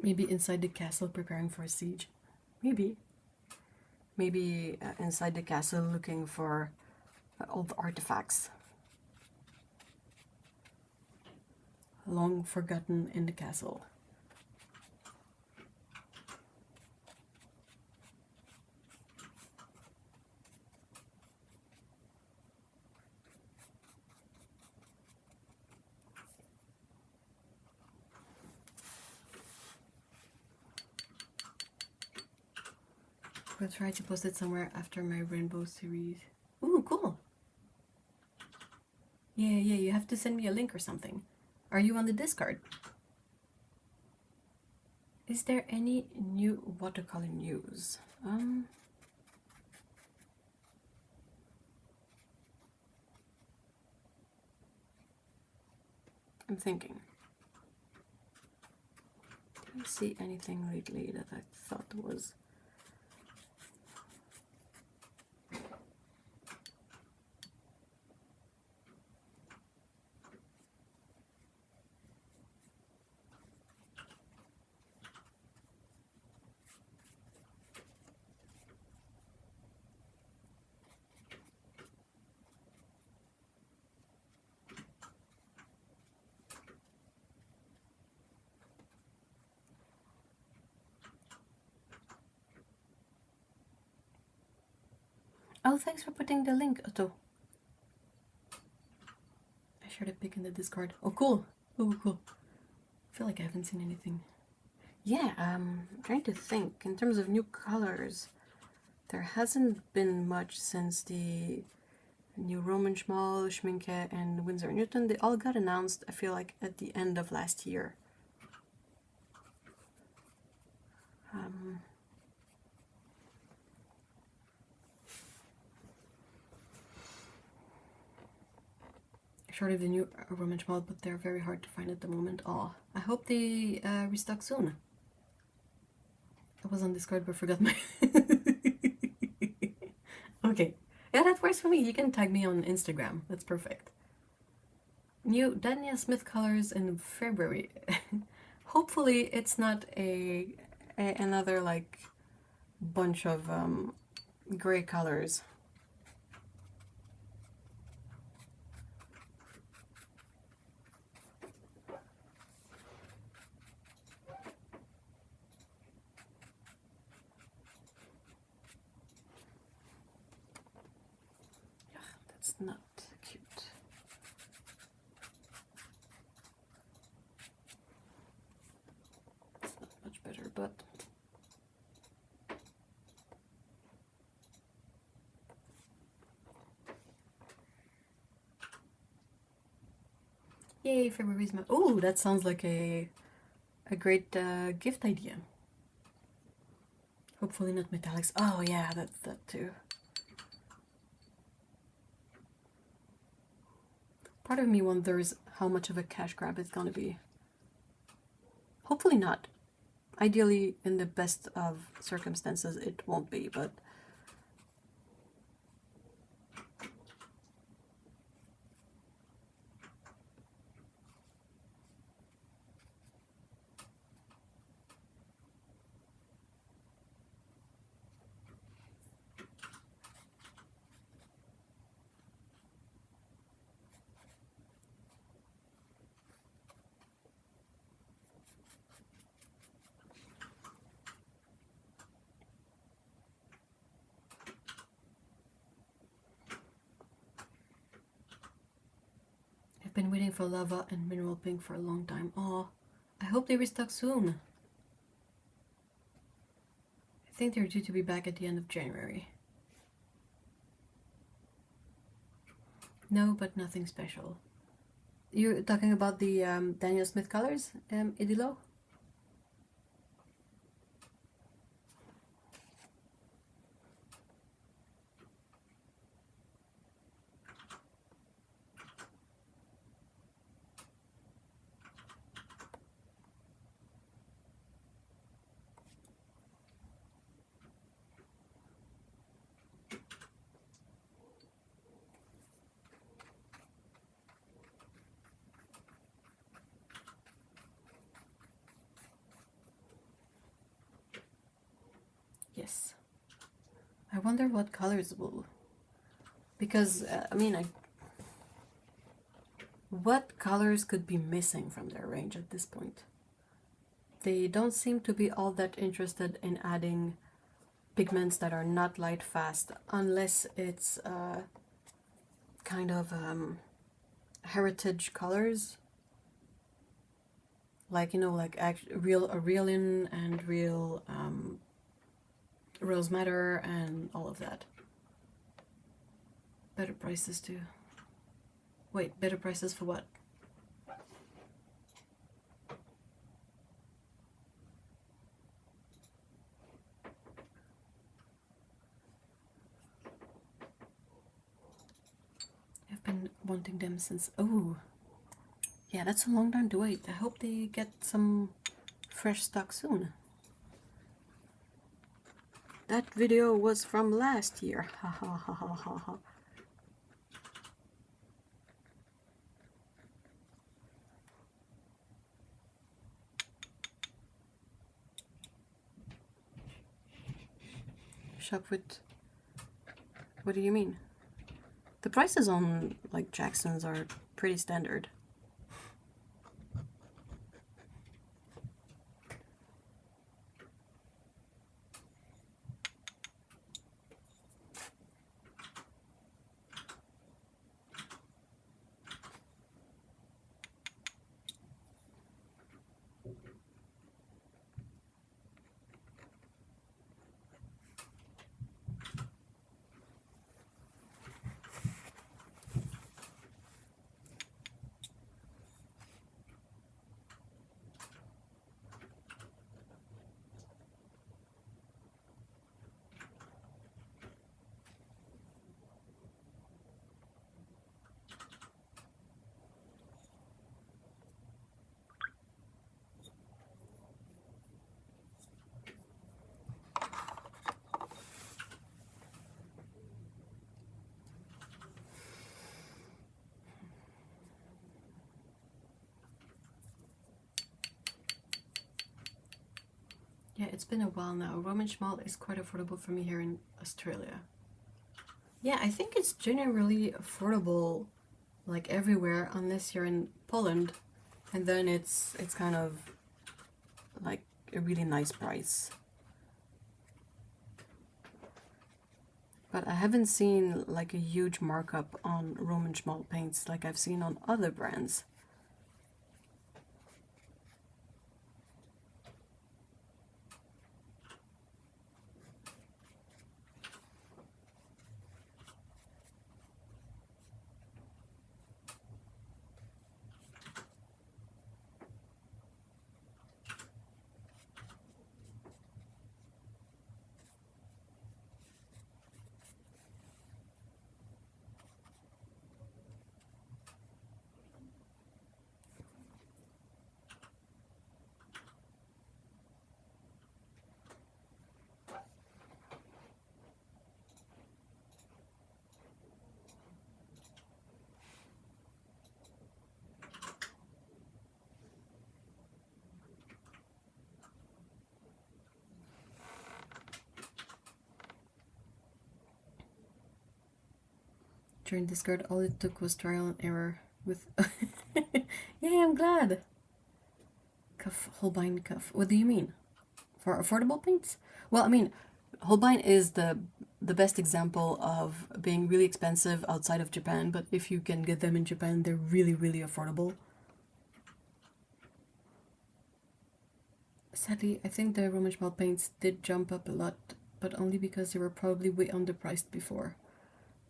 Maybe inside the castle preparing for a siege. Maybe. Maybe inside the castle looking for old artifacts. long forgotten in the castle. I'll try to post it somewhere after my rainbow series. Ooh, cool! Yeah, you have to send me a link or something. Are you on the Discord? Is there any new watercolor news? I'm thinking. Did I see anything lately that I thought was... Oh, thanks for putting the link, Otto. I shared a pic in the Discord. Oh, cool. Oh, cool. I feel like I haven't seen anything. Yeah, I'm trying to think. In terms of new colors, there hasn't been much since the new Roman Schmal, Schminke, and Winsor Newton. They all got announced, I feel like, at the end of last year. Short of the new Roman Schmal, but they're very hard to find at the moment. Oh, I hope they restock soon. I was on Discord but forgot my... Okay. Yeah, that works for me. You can tag me on Instagram. That's perfect. New Daniel Smith colors in February. Hopefully it's not another like bunch of gray colors. That's not cute. It's not much better, but yay, February's month. Oh, that sounds like a great gift idea. Hopefully not metallics. Oh yeah, that too. Part of me wonders how much of a cash grab it's gonna be. Hopefully not. Ideally, in the best of circumstances, it won't be, but I've been waiting for lava and mineral pink for a long time. Oh, I hope they restock soon. I think they're due to be back at the end of January. No, but nothing special. You're talking about the Daniel Smith colors, Idilo? Yes. I wonder what colors will... Because, I mean, What colors could be missing from their range at this point? They don't seem to be all that interested in adding pigments that are not light fast, unless it's kind of heritage colors, like, you know, like real Aurelian and real Rose Madder and all of that. Better prices too. Wait, better prices for what? I've been wanting them since... Oh, yeah, that's a long time to wait. I hope they get some fresh stock soon. That video was from last year. Ha ha ha ha ha ha. Shop with... What do you mean? The prices on, like, Jackson's are pretty standard. Yeah, it's been a while now. Roman schmalt is quite affordable for me here in Australia. Yeah, I think it's generally affordable, like, everywhere, unless you're in Poland, and then it's kind of like a really nice price. But I haven't seen like a huge markup on Roman schmalt paints like I've seen on other brands. During Discord, all it took was trial and error with... Yeah, I'm glad! Cuff, Holbein cuff. What do you mean? For affordable paints? Well, I mean, Holbein is the best example of being really expensive outside of Japan, but if you can get them in Japan, they're really, really affordable. Sadly, I think the Roman schmalt paints did jump up a lot, but only because they were probably way underpriced before.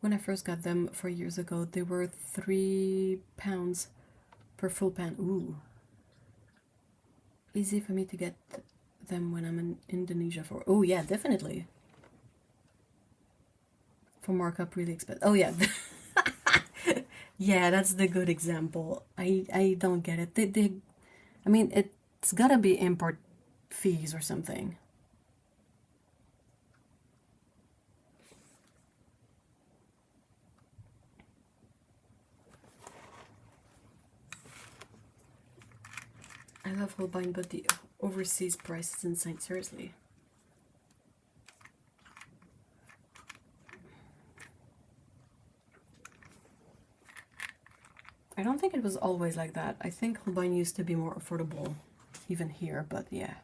When I first got them 4 years ago, they were £3 per full pan. Ooh. Easy for me to get them when I'm in Indonesia for... Oh yeah, definitely. For markup, really expensive. Oh yeah. Yeah, that's the good example. I don't get it. I mean, it's gotta be import fees or something. I love Holbein, but the overseas price is insane, seriously. I don't think it was always like that. I think Holbein used to be more affordable even here, but yeah.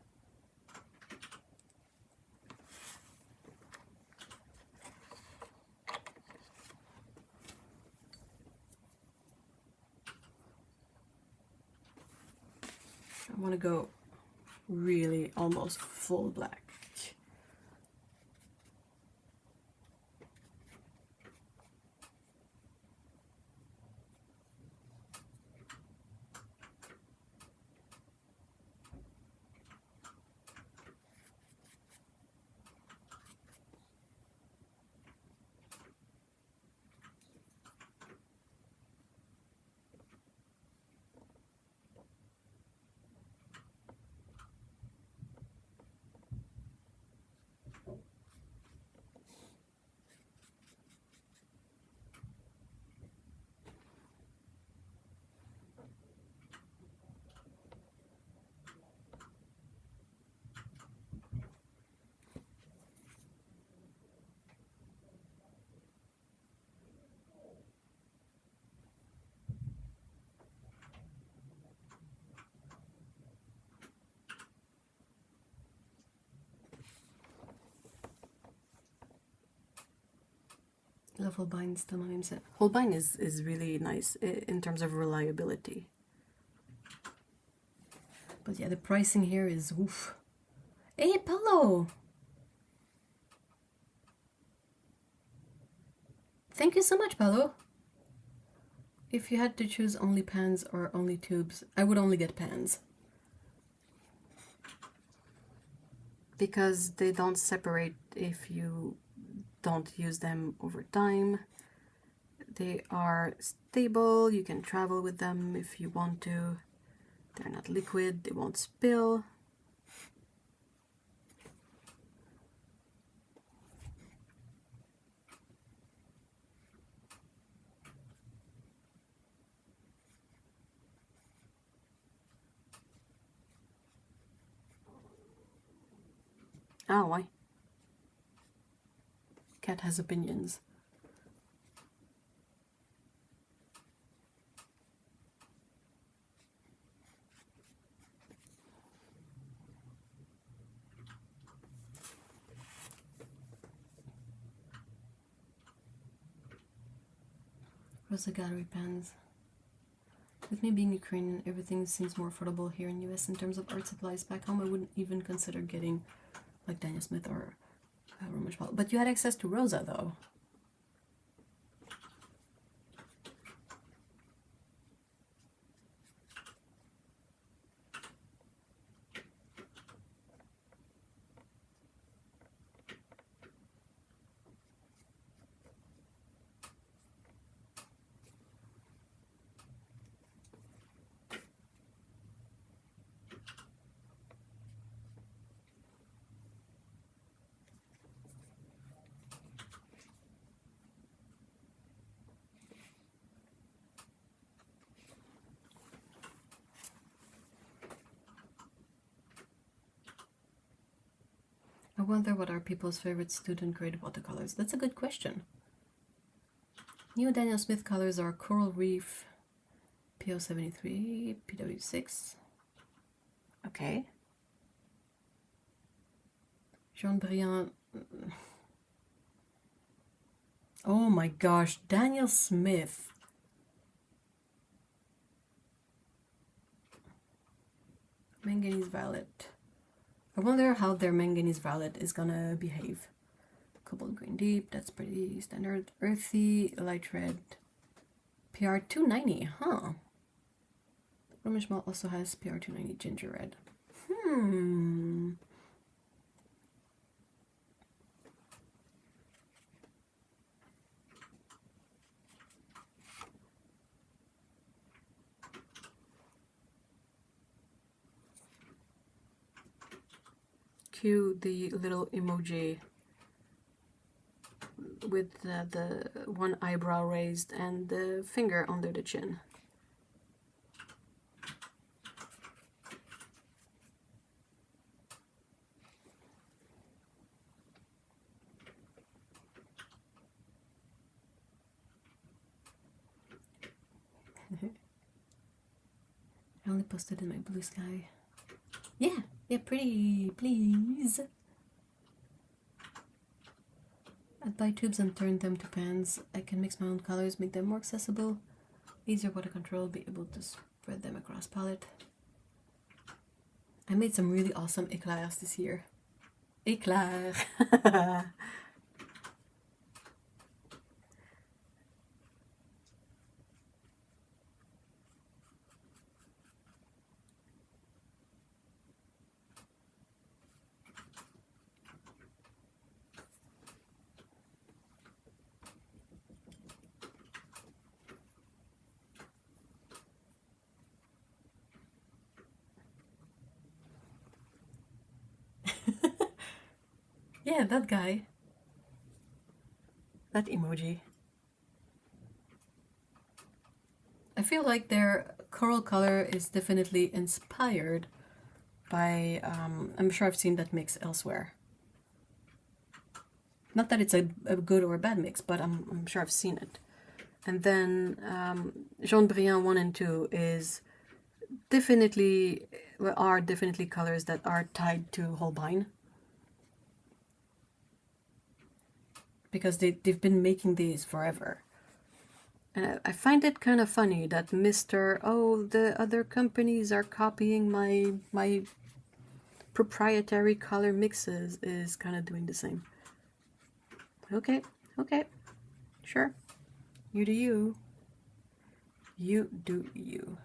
I want to go really almost full black. Love Holbein still my name set. Holbein is really nice in terms of reliability. But yeah, the pricing here is oof. Hey, Paulo! Thank you so much, Paulo. If you had to choose only pans or only tubes, I would only get pans. Because they don't separate if you don't use them over time. They are stable, you can travel with them if you want to. They're not liquid, they won't spill. Oh, why? Cat has opinions. Rosa Gallery pens. With me being Ukrainian, everything seems more affordable here in US in terms of art supplies. Back home, I wouldn't even consider getting like Daniel Smith or Romish Paul. But you had access to Rosa, though. I wonder what are people's favorite student grade watercolors. That's a good question. New Daniel Smith colors are Coral Reef, PO73, PW6. Okay. Jean Briand. Oh my gosh, Daniel Smith. Manganese Violet. I wonder how their Manganese Violet is gonna behave. Cobalt Green Deep, that's pretty standard. Earthy, Light Red. PR 290, huh? Romish Malt also has PR 290 Ginger Red. Cue the little emoji with the one eyebrow raised and the finger under the chin. only posted in my blue sky. Yeah, yeah, pretty, please. I'd buy tubes and turn them to pans. I can mix my own colors, make them more accessible, easier water control, be able to spread them across palette. I made some really awesome eclairs this year. Eclairs! Yeah, that guy. That emoji. I feel like their coral color is definitely inspired by, I'm sure I've seen that mix elsewhere. Not that it's a good or a bad mix, but I'm sure I've seen it. And then Jaune Brillant 1 and 2 is definitely, are definitely colors that are tied to Holbein. Because they've been making these forever. And I find it kind of funny that the other companies are copying my proprietary color mixes is kind of doing the same. Okay, okay, sure. You do you. You do you.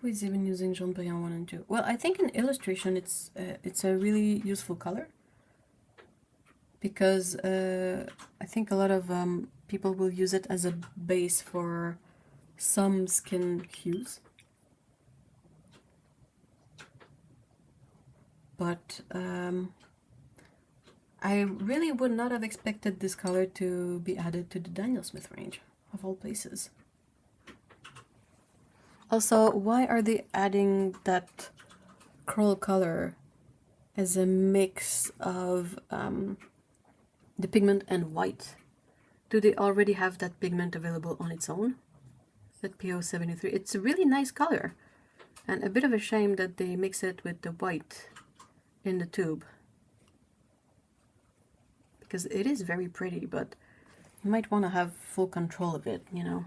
Who is even using Jaune Brillant 1 and 2? Well, I think in illustration it's a really useful color. Because I think a lot of people will use it as a base for some skin hues. But I really would not have expected this color to be added to the Daniel Smith range, of all places. Also, why are they adding that coral color as a mix of the pigment and white? Do they already have that pigment available on its own? That PO73. It's a really nice color. And a bit of a shame that they mix it with the white in the tube. Because it is very pretty, but you might want to have full control of it, you know.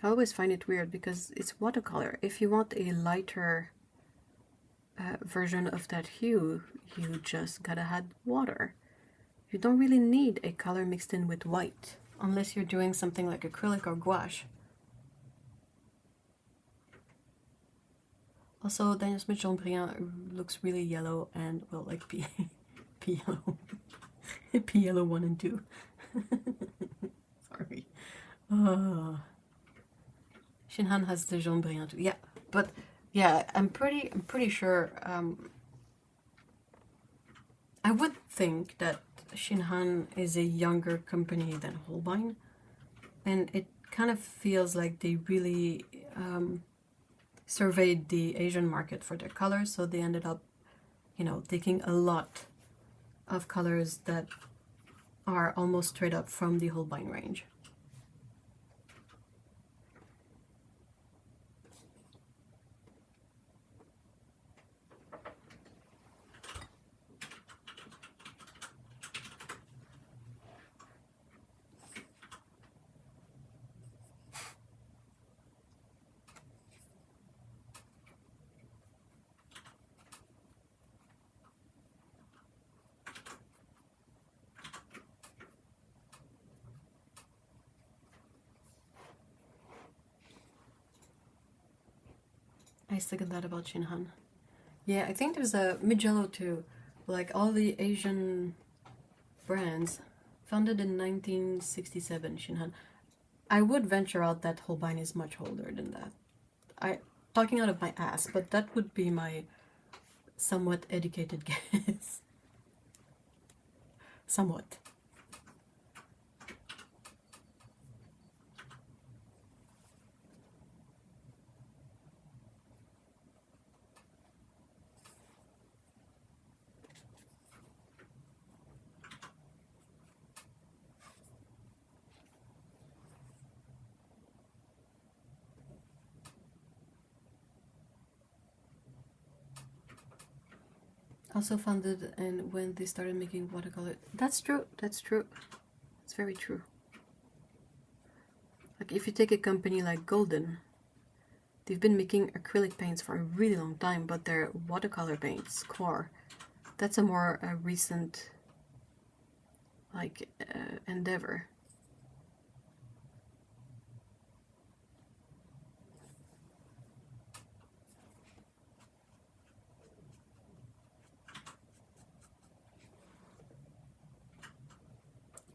I always find it weird because it's watercolor. If you want a lighter version of that hue, you just gotta add water. You don't really need a color mixed in with white, unless you're doing something like acrylic or gouache. Also, Daniel Smith Jaune Brillant looks really yellow and, well, like P yellow. P yellow 1 and 2. Sorry. Shinhan has the Jaune Brillant too. Yeah, but yeah, I'm pretty sure. I would think that Shinhan is a younger company than Holbein, and it kind of feels like they really surveyed the Asian market for their colors, so they ended up, you know, taking a lot of colors that are almost straight up from the Holbein range. I second that about Shinhan. Yeah, I think there's a Mijello too. Like all the Asian brands, founded in 1967, Shinhan. I would venture out that Holbein is much older than that. I talking out of my ass, but that would be my somewhat educated guess. Somewhat. Also founded and when they started making watercolor. That's true. That's true. It's very true. Like if you take a company like Golden, they've been making acrylic paints for a really long time, but their watercolor paints, core, that's a more recent like endeavor.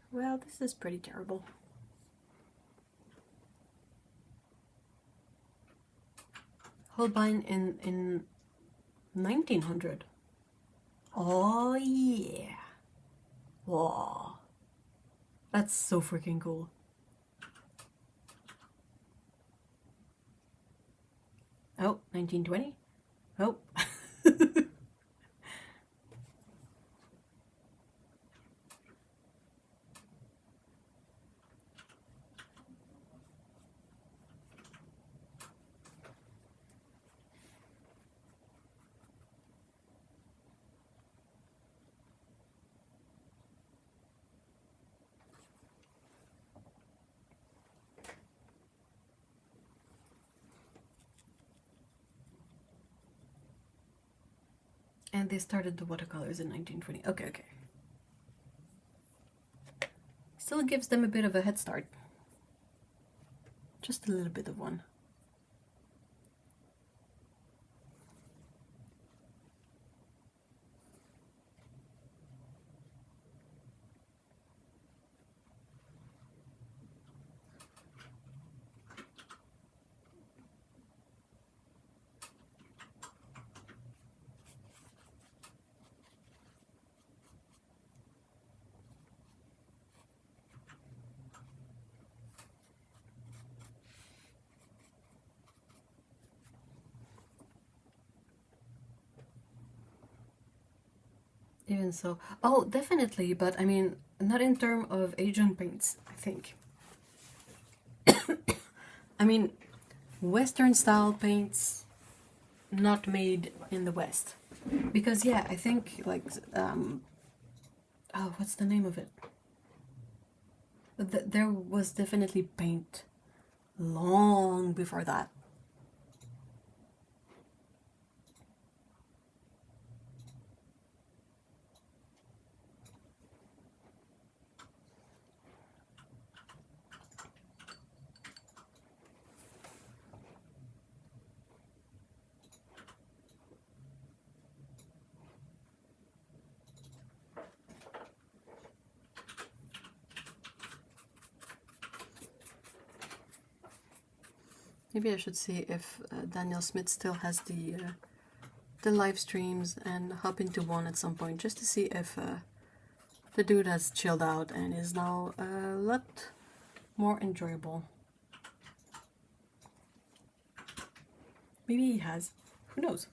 Well, this is pretty terrible. Holbein in 1900. Oh yeah. Whoa. That's so freaking cool. Oh, 1920? Oh. And they started the watercolors in 1920. Okay, okay. Still gives them a bit of a head start. Just a little bit of one. Even so. Oh, definitely, but I mean, not in terms of Asian paints, I think. I mean, Western style paints not made in the West. Because, yeah, I think, like, oh, what's the name of it? There was definitely paint long before that. Maybe I should see if Daniel Smith still has the live streams and hop into one at some point just to see if the dude has chilled out and is now a lot more enjoyable. Maybe he has. Who knows?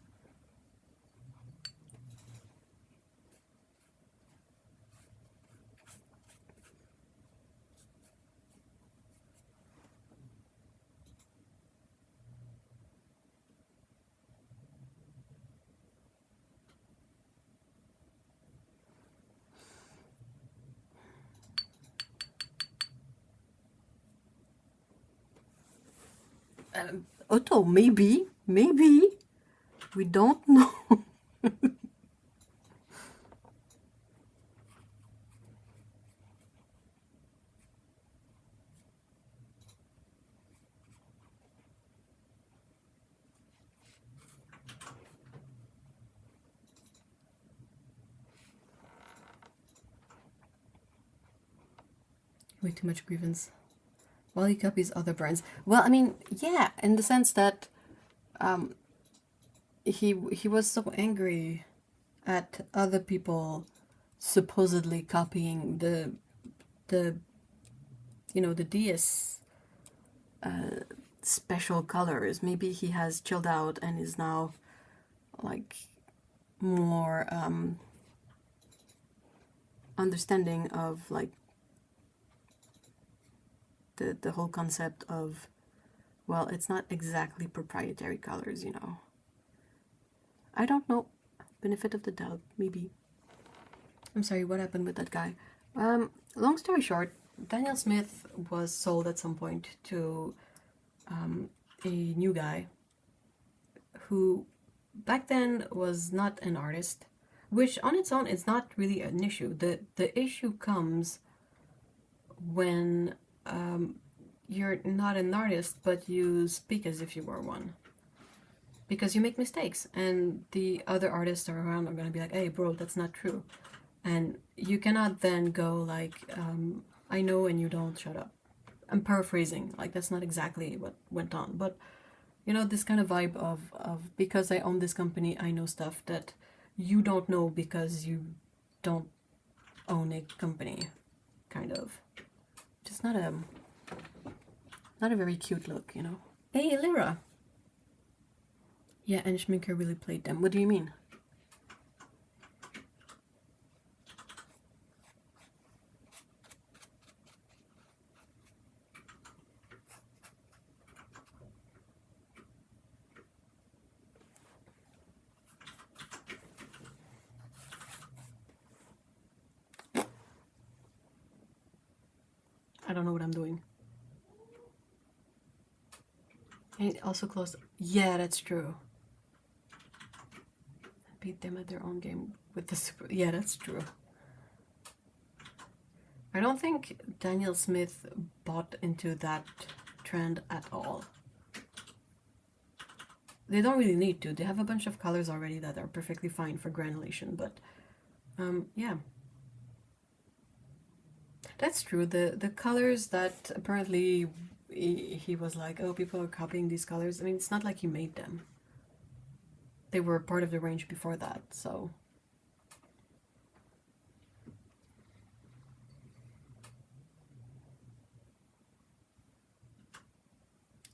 Otto, maybe. We don't know. Way too much grievance. While he copies other brands. Well, I mean, yeah, in the sense that he was so angry at other people supposedly copying the the DS special colors. Maybe he has chilled out and is now like more understanding of like the whole concept of, well, it's not exactly proprietary colors, you know. I don't know. Benefit of the doubt, maybe. I'm sorry, what happened with that guy? Long story short, Daniel Smith was sold at some point to a new guy who back then was not an artist, which on its own is not really an issue. The issue comes when you're not an artist, but you speak as if you were one. Because you make mistakes, and the other artists around are going to be like, hey, bro, that's not true. And you cannot then go like, I know and you don't, shut up. I'm paraphrasing, like that's not exactly what went on. But, you know, this kind of vibe of because I own this company, I know stuff that you don't know because you don't own a company, kind of. Just not a very cute look, you know. Hey, Lyra. Yeah, and Schminker really played them. What do you mean? I don't know what I'm doing. And also close. Yeah, that's true. Beat them at their own game with the super. Yeah, that's true. I don't think Daniel Smith bought into that trend at all. They don't really need to. They have a bunch of colors already that are perfectly fine for granulation, but yeah. That's true. The colors that apparently he was like, oh, people are copying these colors. I mean, it's not like he made them. They were part of the range before that, so.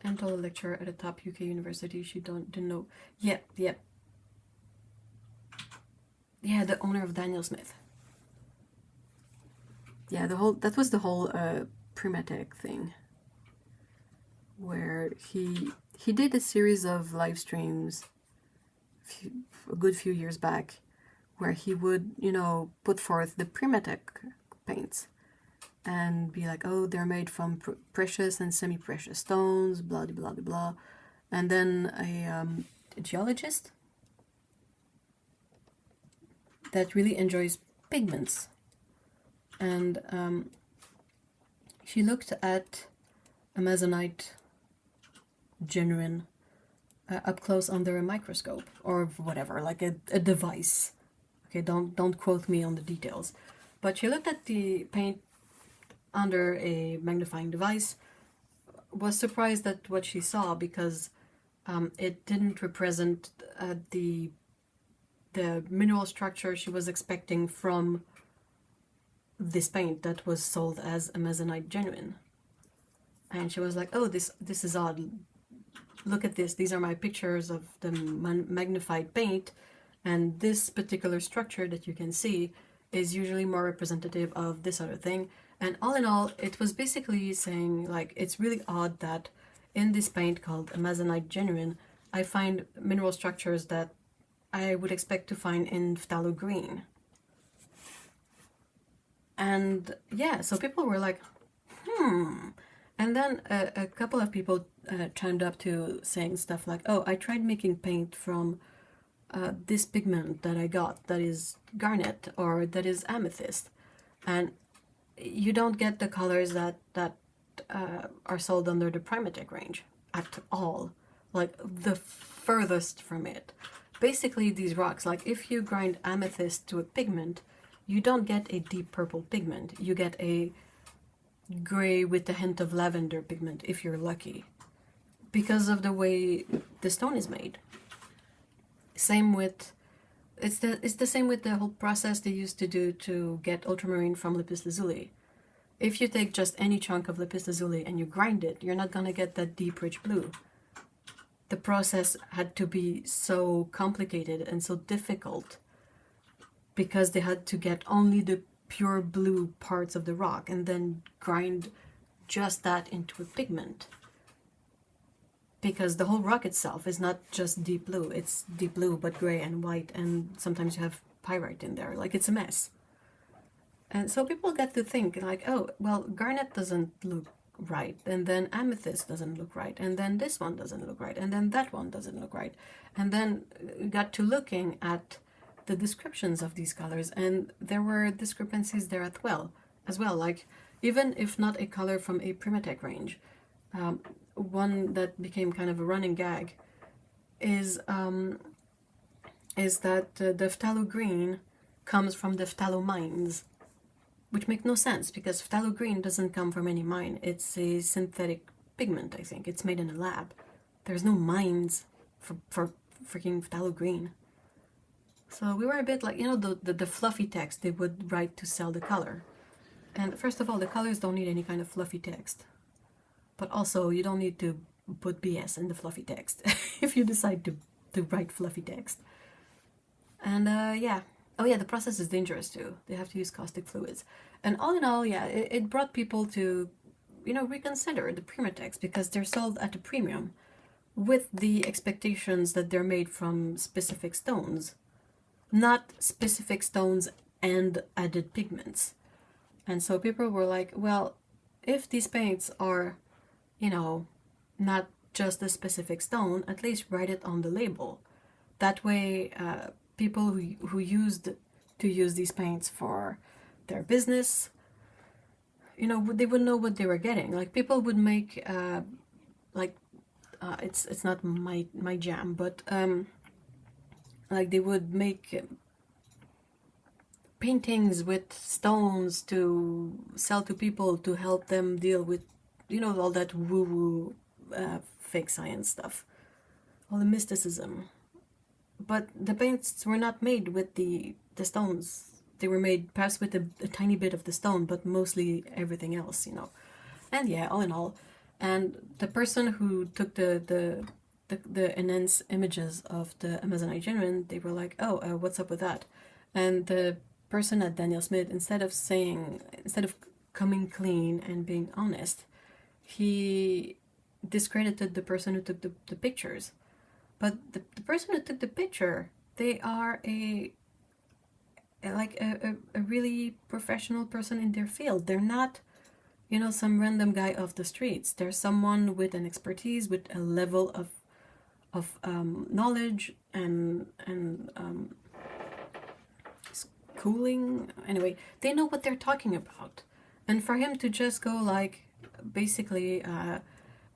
And told a lecturer at a top UK university she didn't know. Yeah. Yeah, the owner of Daniel Smith. Yeah, that was the whole Primatech thing, where he did a series of live streams a good few years back, where he would, you know, put forth the Primatech paints and be like, oh, they're made from precious and semi-precious stones, blah blah blah blah, and then a geologist that really enjoys pigments, and she looked at Amazonite genuine up close under a microscope or whatever, like a device. Okay, don't quote me on the details, but she looked at the paint under a magnifying device, was surprised at what she saw because it didn't represent the mineral structure she was expecting from this paint that was sold as Amazonite genuine. And she was like, oh, this is odd. Look at this. These are my pictures of the magnified paint, and this particular structure that you can see is usually more representative of this other thing. And all in all, it was basically saying, like, it's really odd that in this paint called Amazonite genuine, I find mineral structures that I would expect to find in phthalo green. And yeah, so people were like, And then a couple of people chimed up to saying stuff like, oh, I tried making paint from this pigment that I got that is garnet or that is amethyst. And you don't get the colors that are sold under the Primatech range at all. Like the furthest from it. Basically these rocks, like if you grind amethyst to a pigment, you don't get a deep purple pigment. You get a gray with a hint of lavender pigment if you're lucky, because of the way the stone is made. Same with, it's the same with the whole process they used to do to get ultramarine from lapis lazuli. If you take just any chunk of lapis lazuli and you grind it, you're not gonna get that deep rich blue. The process had to be so complicated and so difficult because they had to get only the pure blue parts of the rock and then grind just that into a pigment. Because the whole rock itself is not just deep blue, it's deep blue but gray and white, and sometimes you have pyrite in there, like it's a mess. And so people get to think like, oh, well, garnet doesn't look right, and then amethyst doesn't look right, and then this one doesn't look right, and then that one doesn't look right. And then got to looking at the descriptions of these colors, and there were discrepancies there as well. Like, even if not a color from a Primatech range, one that became kind of a running gag is that the phthalo green comes from the phthalo mines, which make no sense because phthalo green doesn't come from any mine. It's a synthetic pigment, I think. It's made in a lab. There's no mines for freaking phthalo green. So we were a bit like, you know, the fluffy text they would write to sell the color. And first of all, the colors don't need any kind of fluffy text. But also, you don't need to put BS in the fluffy text if you decide to write fluffy text. And yeah. Oh yeah, the process is dangerous too. They have to use caustic fluids. And all in all, yeah, it brought people to, you know, reconsider the Primatechs because they're sold at a premium with the expectations that they're made from specific stones, not specific stones and added pigments. And so people were like, well, if these paints are, you know, not just a specific stone, at least write it on the label. That way, people who used to use these paints for their business, you know, they would know what they were getting. Like, people would make it's not my jam, but like they would make paintings with stones to sell to people to help them deal with, you know, all that woo-woo fake science stuff, all the mysticism. But the paints were not made with the stones. They were made perhaps with a tiny bit of the stone, but mostly everything else, you know. And yeah, all in all. And the person who took the enhanced images of the Amazonite genuine, they were like, oh, what's up with that? And the person at Daniel Smith, instead of coming clean and being honest, he discredited the person who took the pictures. But the person who took the picture, they are a really professional person in their field. They're not, you know, some random guy off the streets. They're someone with an expertise, with a level of knowledge and schooling. Anyway, they know what they're talking about. And for him to just go like, basically,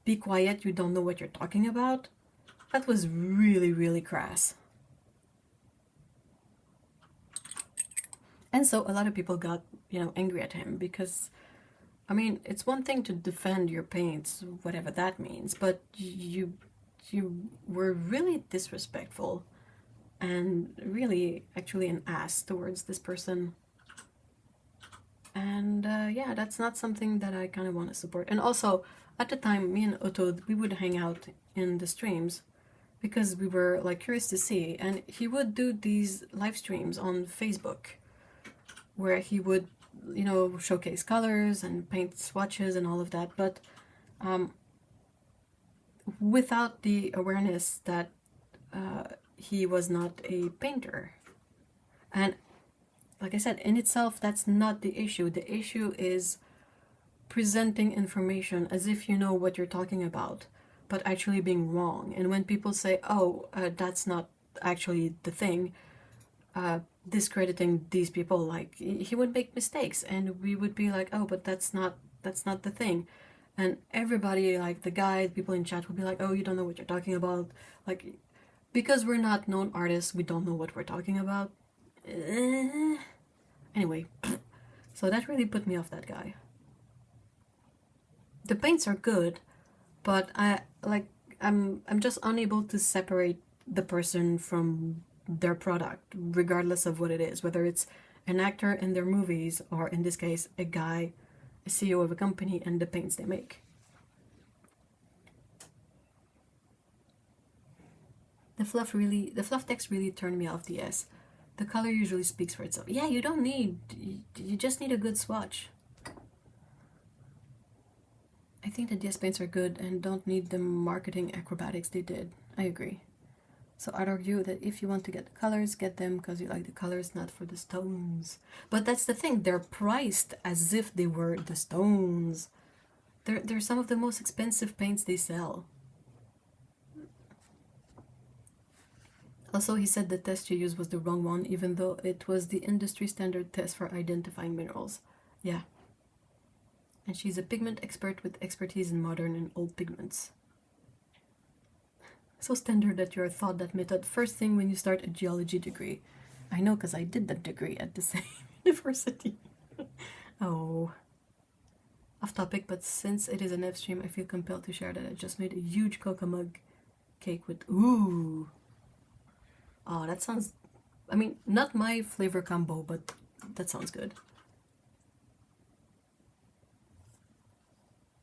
be quiet, you don't know what you're talking about, that was really, really crass. And so a lot of people got, you know, angry at him because, I mean, it's one thing to defend your paints, whatever that means, but you were really disrespectful and really actually an ass towards this person. And yeah, that's not something that I kind of want to support. And also, at the time, me and Otto, we would hang out in the streams because we were like curious to see, and he would do these live streams on Facebook where he would, you know, showcase colors and paint swatches and all of that, but without the awareness that he was not a painter. And like I said, in itself, that's not the issue. The issue is presenting information as if you know what you're talking about, but actually being wrong. And when people say, oh, that's not actually the thing, discrediting these people, like, he would make mistakes and we would be like, oh, but that's not the thing. And everybody, like the guide, people in chat would be like, oh, you don't know what you're talking about. Like, because we're not known artists, we don't know what we're talking about. Anyway, so that really put me off that guy. The paints are good, but I'm just unable to separate the person from their product, regardless of what it is, whether it's an actor in their movies or, in this case, a guy, a CEO of a company, and the paints they make. The fluff text really turned me off the S. The color usually speaks for itself. Yeah, you don't need, you just need a good swatch. I think the DS paints are good and don't need the marketing acrobatics they did. I agree. So I'd argue that if you want to get the colors, get them because you like the colors, not for the stones. But that's the thing, they're priced as if they were the stones. They're some of the most expensive paints they sell. Also, he said the test you used was the wrong one, even though it was the industry standard test for identifying minerals. Yeah. And she's a pigment expert with expertise in modern and old pigments. So standard that you're taught that method first thing when you start a geology degree. I know, because I did that degree at the same university. Oh. Off topic, but since it is an F stream, I feel compelled to share that I just made a huge cocoa mug cake with... Ooh! Oh, that sounds... I mean, not my flavor combo, but that sounds good.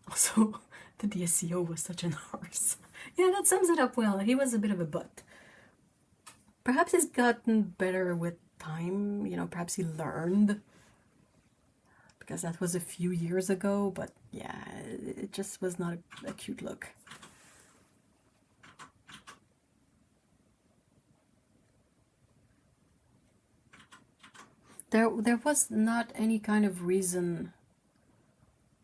Also, the DSCO was such an arse. Yeah, that sums it up well. He was a bit of a butt. Perhaps he's gotten better with time, you know, perhaps he learned. Because that was a few years ago, but yeah, it just was not a cute look. There was not any kind of reason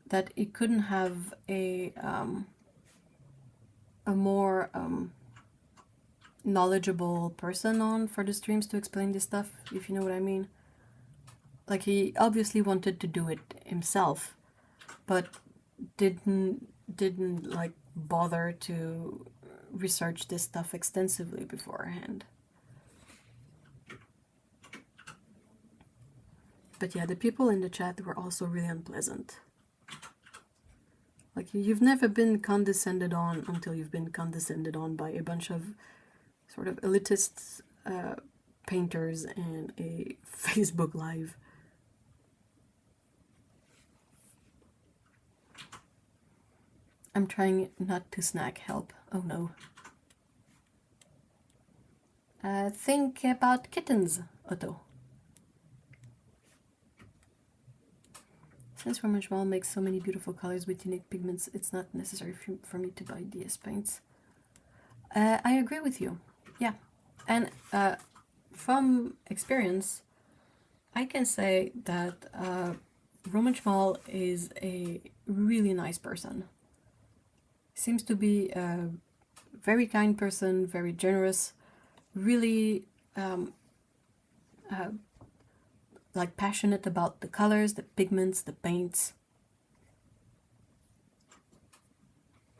that it couldn't have a more knowledgeable person on for the streams to explain this stuff, if you know what I mean. Like, he obviously wanted to do it himself, but didn't like bother to research this stuff extensively beforehand. But yeah, the people in the chat were also really unpleasant. Like, you've never been condescended on until you've been condescended on by a bunch of sort of elitist painters in a Facebook Live. I'm trying not to snack, help. Oh no. Think about kittens, Otto. Since Romanchmal makes so many beautiful colors with unique pigments, it's not necessary for me to buy DS paints. I agree with you. Yeah. And from experience, I can say that Romanchmal is a really nice person. Seems to be a very kind person, very generous, really like passionate about the colors, the pigments, the paints.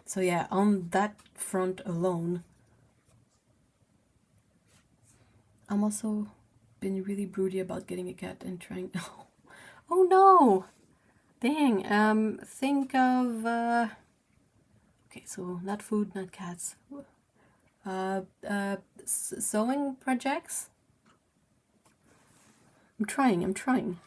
So yeah, on that front alone, I'm also been really broody about getting a cat and trying... Oh no! Dang, think of... Okay, so not food, not cats. Sewing projects? I'm trying.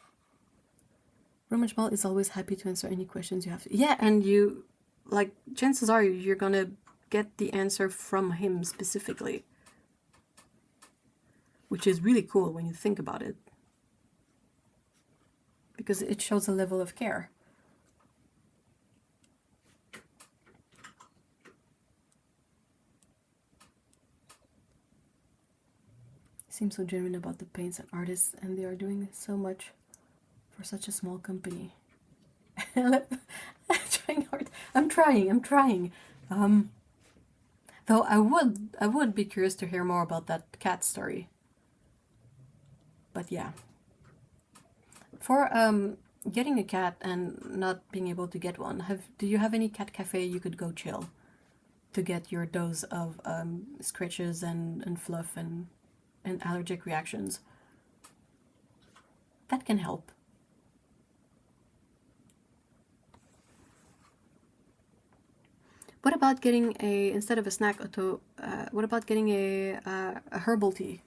Romanchmal is always happy to answer any questions you have. Yeah, and you, like, chances are you're gonna get the answer from him specifically. Which is really cool when you think about it. Because it shows a level of care. Seems so genuine about the paints and artists, and they are doing so much for such a small company. Trying hard. I'm trying. Though I would be curious to hear more about that cat story. But yeah. For getting a cat and not being able to get one, do you have any cat cafe you could go chill to get your dose of scratches and fluff and allergic reactions? That can help. What about getting a, instead of a snack, Otto, what about getting a herbal tea?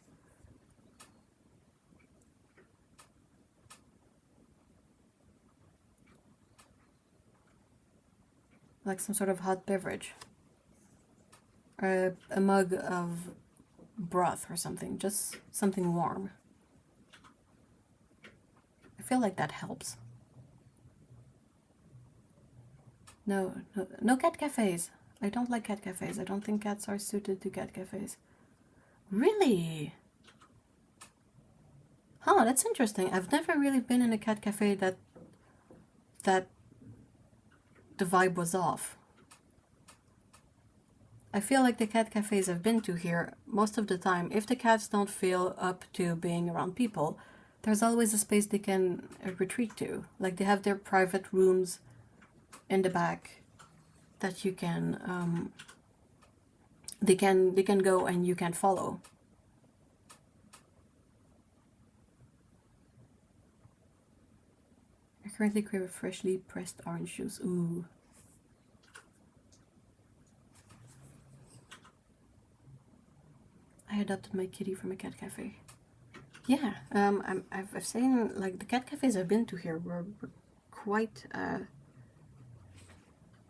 Like some sort of hot beverage. Or a mug of broth or something, just something warm. I feel like that helps. No cat cafes. I don't like cat cafes. I don't think cats are suited to cat cafes. Really? Huh, that's interesting. I've never really been in a cat cafe that the vibe was off. I feel like the cat cafes I've been to here, most of the time, if the cats don't feel up to being around people, there's always a space they can retreat to. Like they have their private rooms in the back that you can, they can go and you can follow. I currently crave a freshly pressed orange juice. Ooh. I adopted my kitty from a cat cafe. Yeah, I've seen, like, the cat cafes I've been to here were quite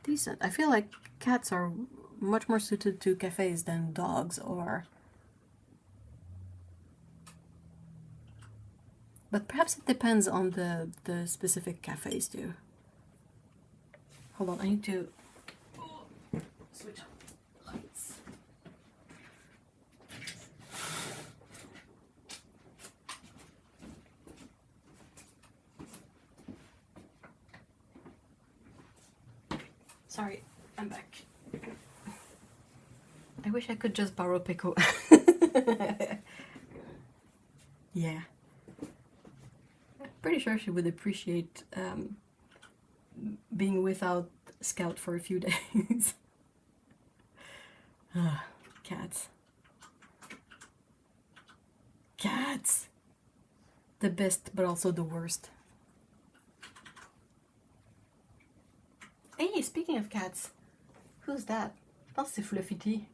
decent. I feel like cats are much more suited to cafes than dogs or... But perhaps it depends on the specific cafes too. Hold on, I need to switch on the lights. Sorry, I'm back. I wish I could just borrow Pico. Yeah. Pretty sure she would appreciate being without Scout for a few days. Cats. Cats! The best, but also the worst. Hey, speaking of cats, who's that? That's the Fluffy Tea.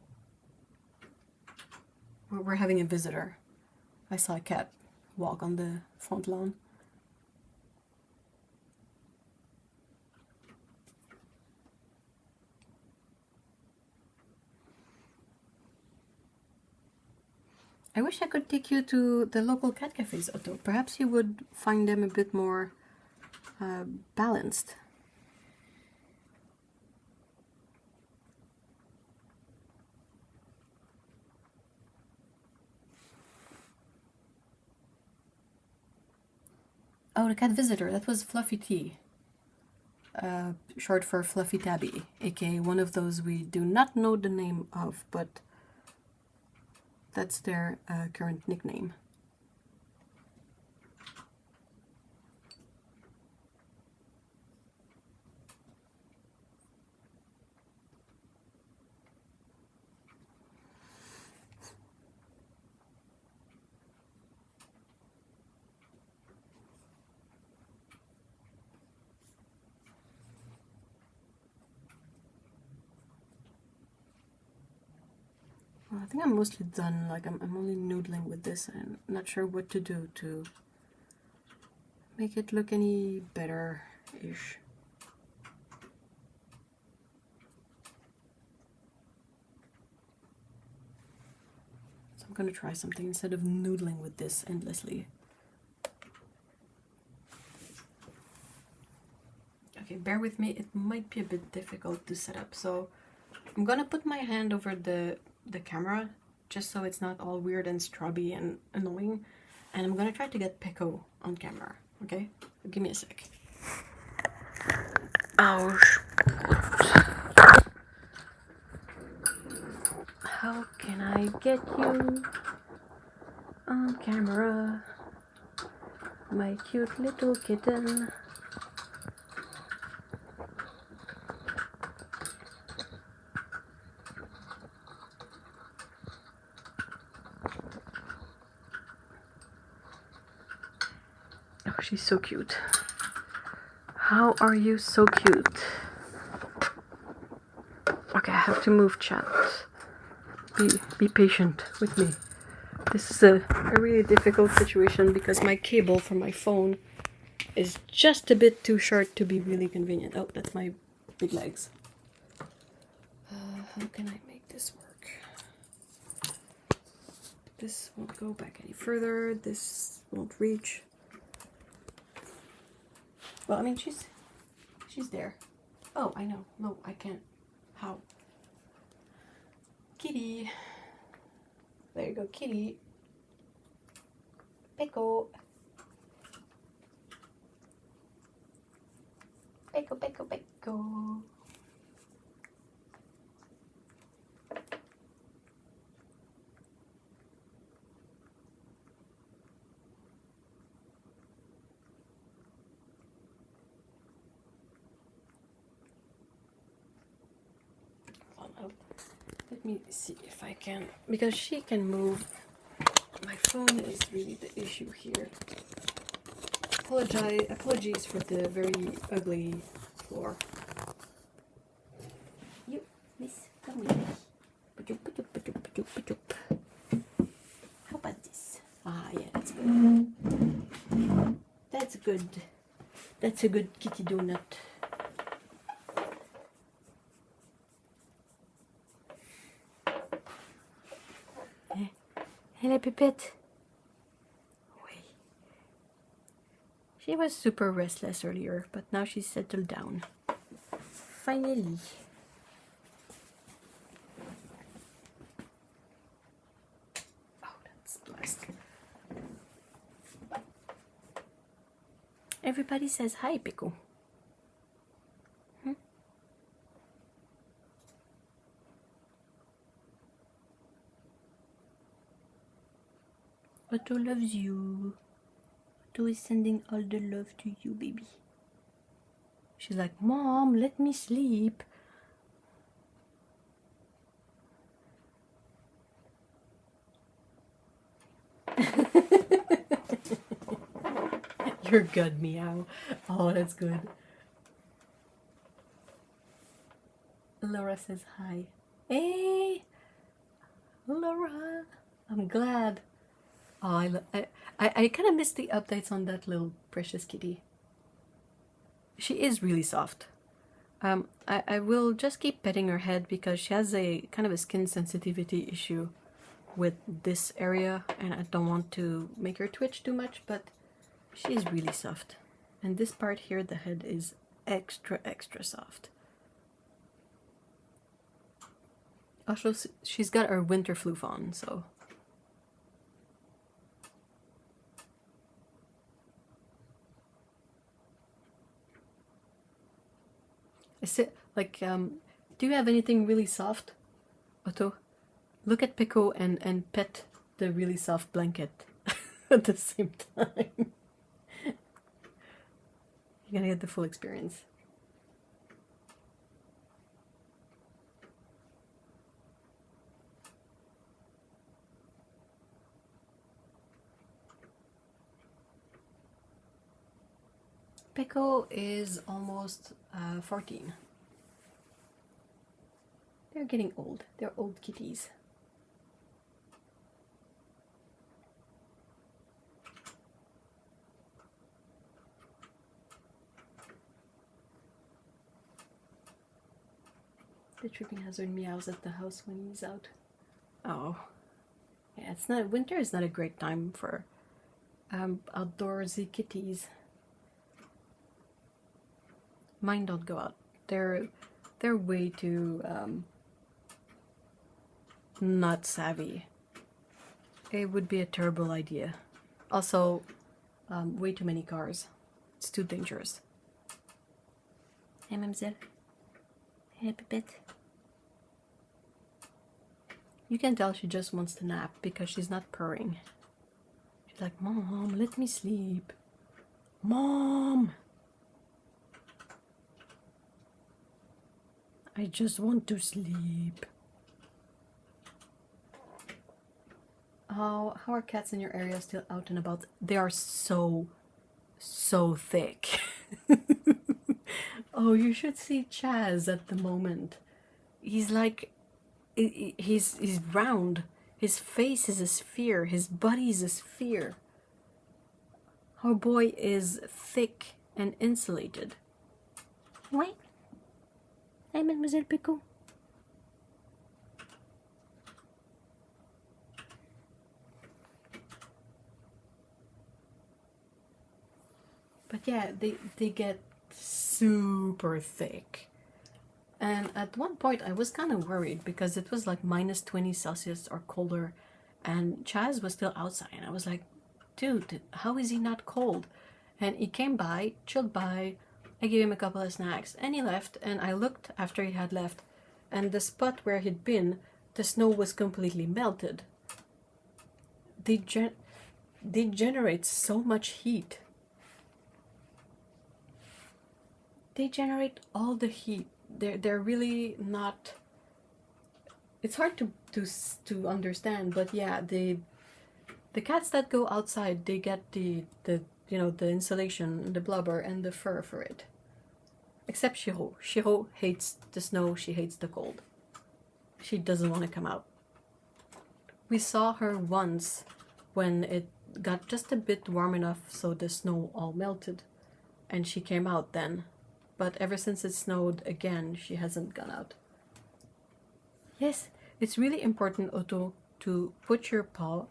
We're having a visitor. I saw a cat walk on the front lawn. I wish I could take you to the local cat cafes, Otto. Perhaps you would find them a bit more balanced. Oh, the cat visitor. That was Fluffy Tea. Short for Fluffy Tabby, aka one of those we do not know the name of, but that's their current nickname. Well, I think I'm mostly done. Like I'm only noodling with this and not sure what to do to make it look any better-ish. So I'm gonna try something instead of noodling with this endlessly. Okay, bear with me. It might be a bit difficult to set up, so I'm gonna put my hand over the camera just so it's not all weird and strawby and annoying, and I'm gonna try to get Pico on camera. Okay, give me a sec. Ouch. How can I get you on camera, my cute little kitten? Oh, she's so cute. How are you so cute? Okay. have to move, chat. Be patient with me. This is a really difficult situation because my cable from my phone is just a bit too short to be really convenient. Oh, that's my big legs. How can I make this work? This won't go back any further. This won't reach. Well, I mean, she's there. Oh, I know. No, I can't. How? Kitty. There you go, kitty. Pickle. Pickle, pickle, pickle. Let me see if I can, because she can move. My phone is really the issue here. Apologies for the very ugly floor. You, miss, come with me. How about this? Ah, yeah, that's good. That's good. That's a good kitty donut. Hello, Pipette. Wait. She was super restless earlier, but now she's settled down. Finally. Oh, that's blessed. Everybody says hi, Pico. Otto loves you. Otto is sending all the love to you, baby. She's like, Mom, let me sleep. You're good, meow. Oh, that's good. Laura says hi. Hey, Laura. I'm glad. Oh, I kind of missed the updates on that little precious kitty. She is really soft. I will just keep petting her head because she has a kind of a skin sensitivity issue with this area, and I don't want to make her twitch too much, but she is really soft. And this part here, the head is extra soft. Also, she's got her winter floof on, so... Is it like, do you have anything really soft, Otto? Look at Pico and pet the really soft blanket at the same time. You're gonna get the full experience. Pico is almost 14. They're getting old. They're old kitties. The tripping hazard meows at the house when he's out. Oh. Yeah, it's not, winter is not a great time for outdoorsy kitties. Mine don't go out. They're way too not savvy. It would be a terrible idea. Also, way too many cars. It's too dangerous. Hey, Mademoiselle. Hey, Pipette. You can tell she just wants to nap because she's not purring. She's like, Mom, let me sleep. Mom! I just want to sleep. How are cats in your area still out and about? They are so thick. Oh, you should see Chaz at the moment. He's like, he's round. His face is a sphere. His body is a sphere. Our boy is thick and insulated. What? Hey, Mademoiselle Pico. But yeah, they get super thick. And at one point I was kind of worried because it was like minus 20 Celsius or colder, and Chaz was still outside. And I was like, dude, how is he not cold? And he came by, chilled by. I gave him a couple of snacks, and he left. And I looked after he had left, and the spot where he'd been, the snow was completely melted. They generate so much heat. They generate all the heat. They're really not. It's hard to understand, but yeah, the cats that go outside, they get the the insulation, the blubber, and the fur for it. Except Shiro. Shiro hates the snow. She hates the cold. She doesn't want to come out. We saw her once when it got just a bit warm enough so the snow all melted, and she came out then. But ever since it snowed again, she hasn't gone out. Yes, it's really important, Otto, to put your paw...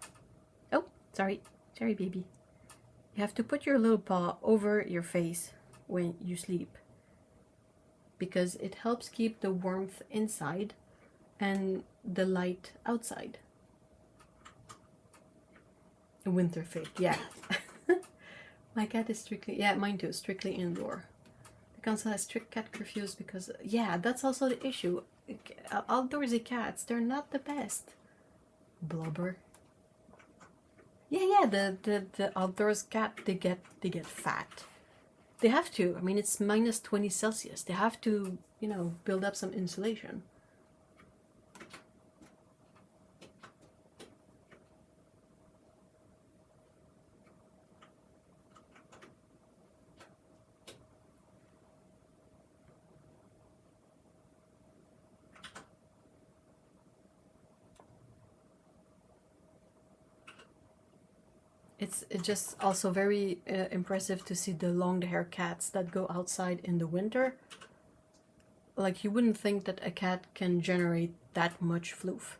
Oh, sorry, baby. You have to put your little paw over your face when you sleep, because it helps keep the warmth inside and the light outside. A winter fit, yeah. My cat is strictly... Yeah, mine too, strictly indoor. The council has strict cat curfews because, yeah, that's also the issue. Outdoorsy cats, they're not the best. Blubber. Yeah, the outdoors cat, they get fat. They have to. I mean, it's minus 20 Celsius. They have to, build up some insulation. It's just also very impressive to see the long-haired cats that go outside in the winter. Like, you wouldn't think that a cat can generate that much floof.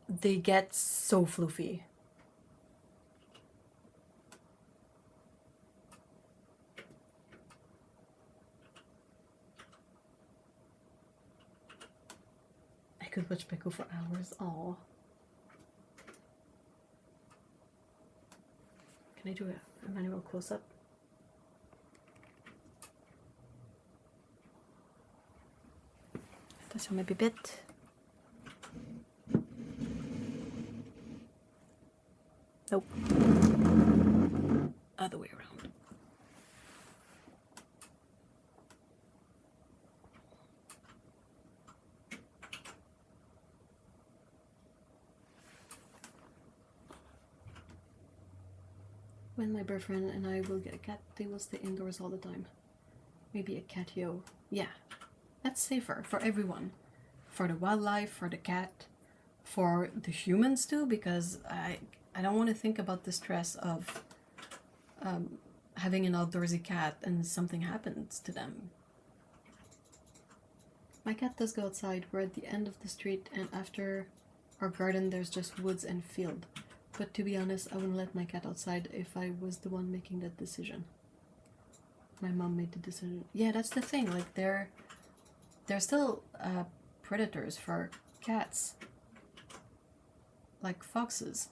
They get so floofy. I could watch Peko for hours. Aww. Can I do a manual close-up? Attention mes bébêtes. Nope. Other way around. When my boyfriend and I will get a cat, they will stay indoors all the time. Maybe a catio. Yeah, that's safer for everyone. For the wildlife, for the cat, for the humans too, because I don't want to think about the stress of having an outdoorsy cat and something happens to them. My cat does go outside. We're at the end of the street, and after our garden there's just woods and field. But to be honest, I wouldn't let my cat outside if I was the one making that decision. My mom made the decision. Yeah, that's the thing. Like, they're still predators for cats, like foxes.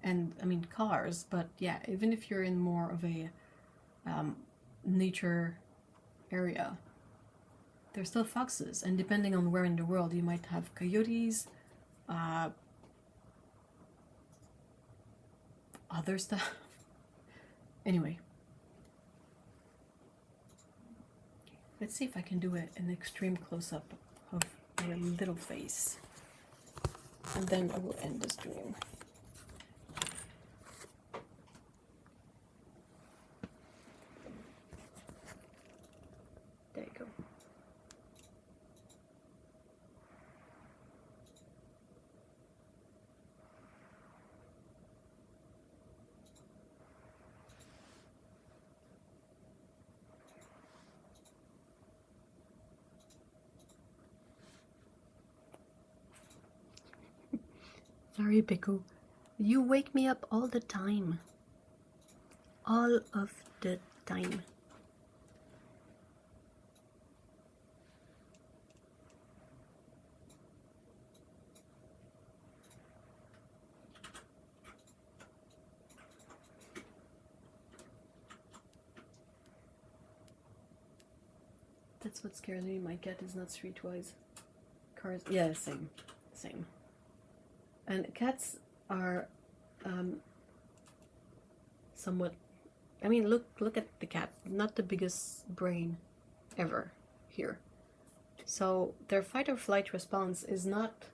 And I mean cars, but yeah, even if you're in more of a nature area, they're still foxes. And depending on where in the world, you might have coyotes, other stuff. Anyway, let's see if I can do an extreme close-up of your little face, and then I will end the stream. There you go. Sorry, Pico. You wake me up all the time. All of the time. That's what scares me. My cat is not streetwise. Cars, yeah, same. And cats are somewhat. I mean, look at the cat. Not the biggest brain ever here. So their fight or flight response is not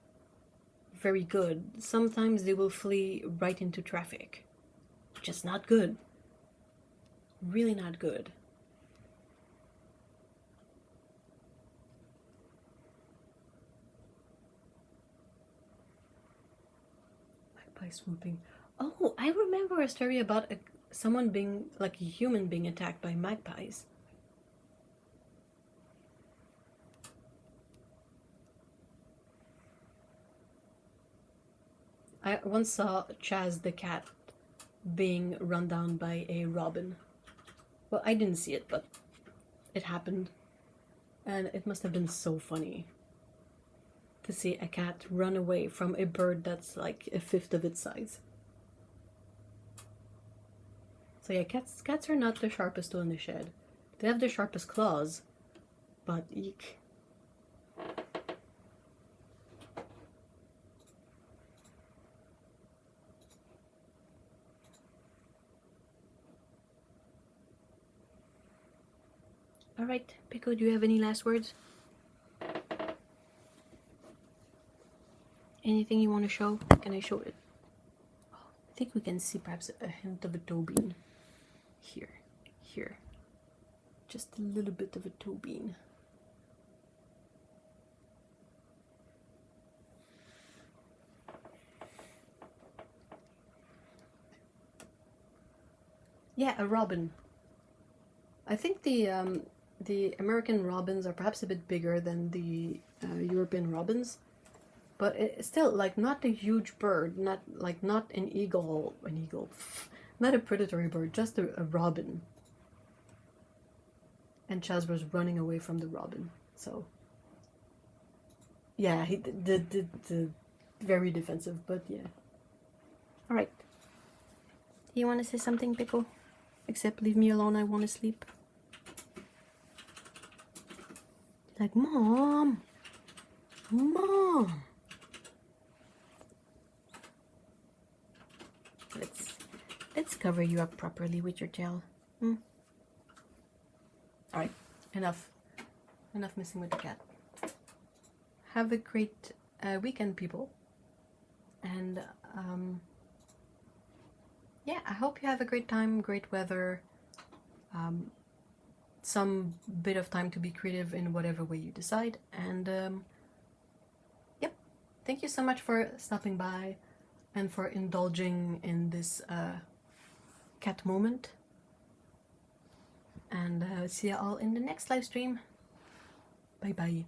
very good. Sometimes they will flee right into traffic, which is not good. Really not good. Magpie swooping. Oh, I remember a story about someone being, like a human being attacked by magpies. I once saw Chaz the cat being run down by a robin. Well, I didn't see it, but it happened. And it must have been so funny to see a cat run away from a bird that's like a fifth of its size. So yeah, cats are not the sharpest tool in the shed. They have the sharpest claws, but eek. Alright, Pico, do you have any last words? Anything you want to show? Can I show it? Oh, I think we can see perhaps a hint of a toe bean. Here. Just a little bit of a toe bean. Yeah, a robin. I think the American robins are perhaps a bit bigger than the European robins, but it's still like not a huge bird, not an eagle, not a predatory bird, just a robin. And Chaz was running away from the robin, so yeah, he did very defensive, but yeah. All right. You want to say something, Pickle? Except leave me alone. I want to sleep. Like, Mom. Let's cover you up properly with your tail. All right, enough messing with the cat. Have a great weekend, people, and yeah, I hope you have a great time, great weather, some bit of time to be creative in whatever way you decide, and yep, thank you so much for stopping by and for indulging in this cat moment. And see you all in the next live stream. Bye bye.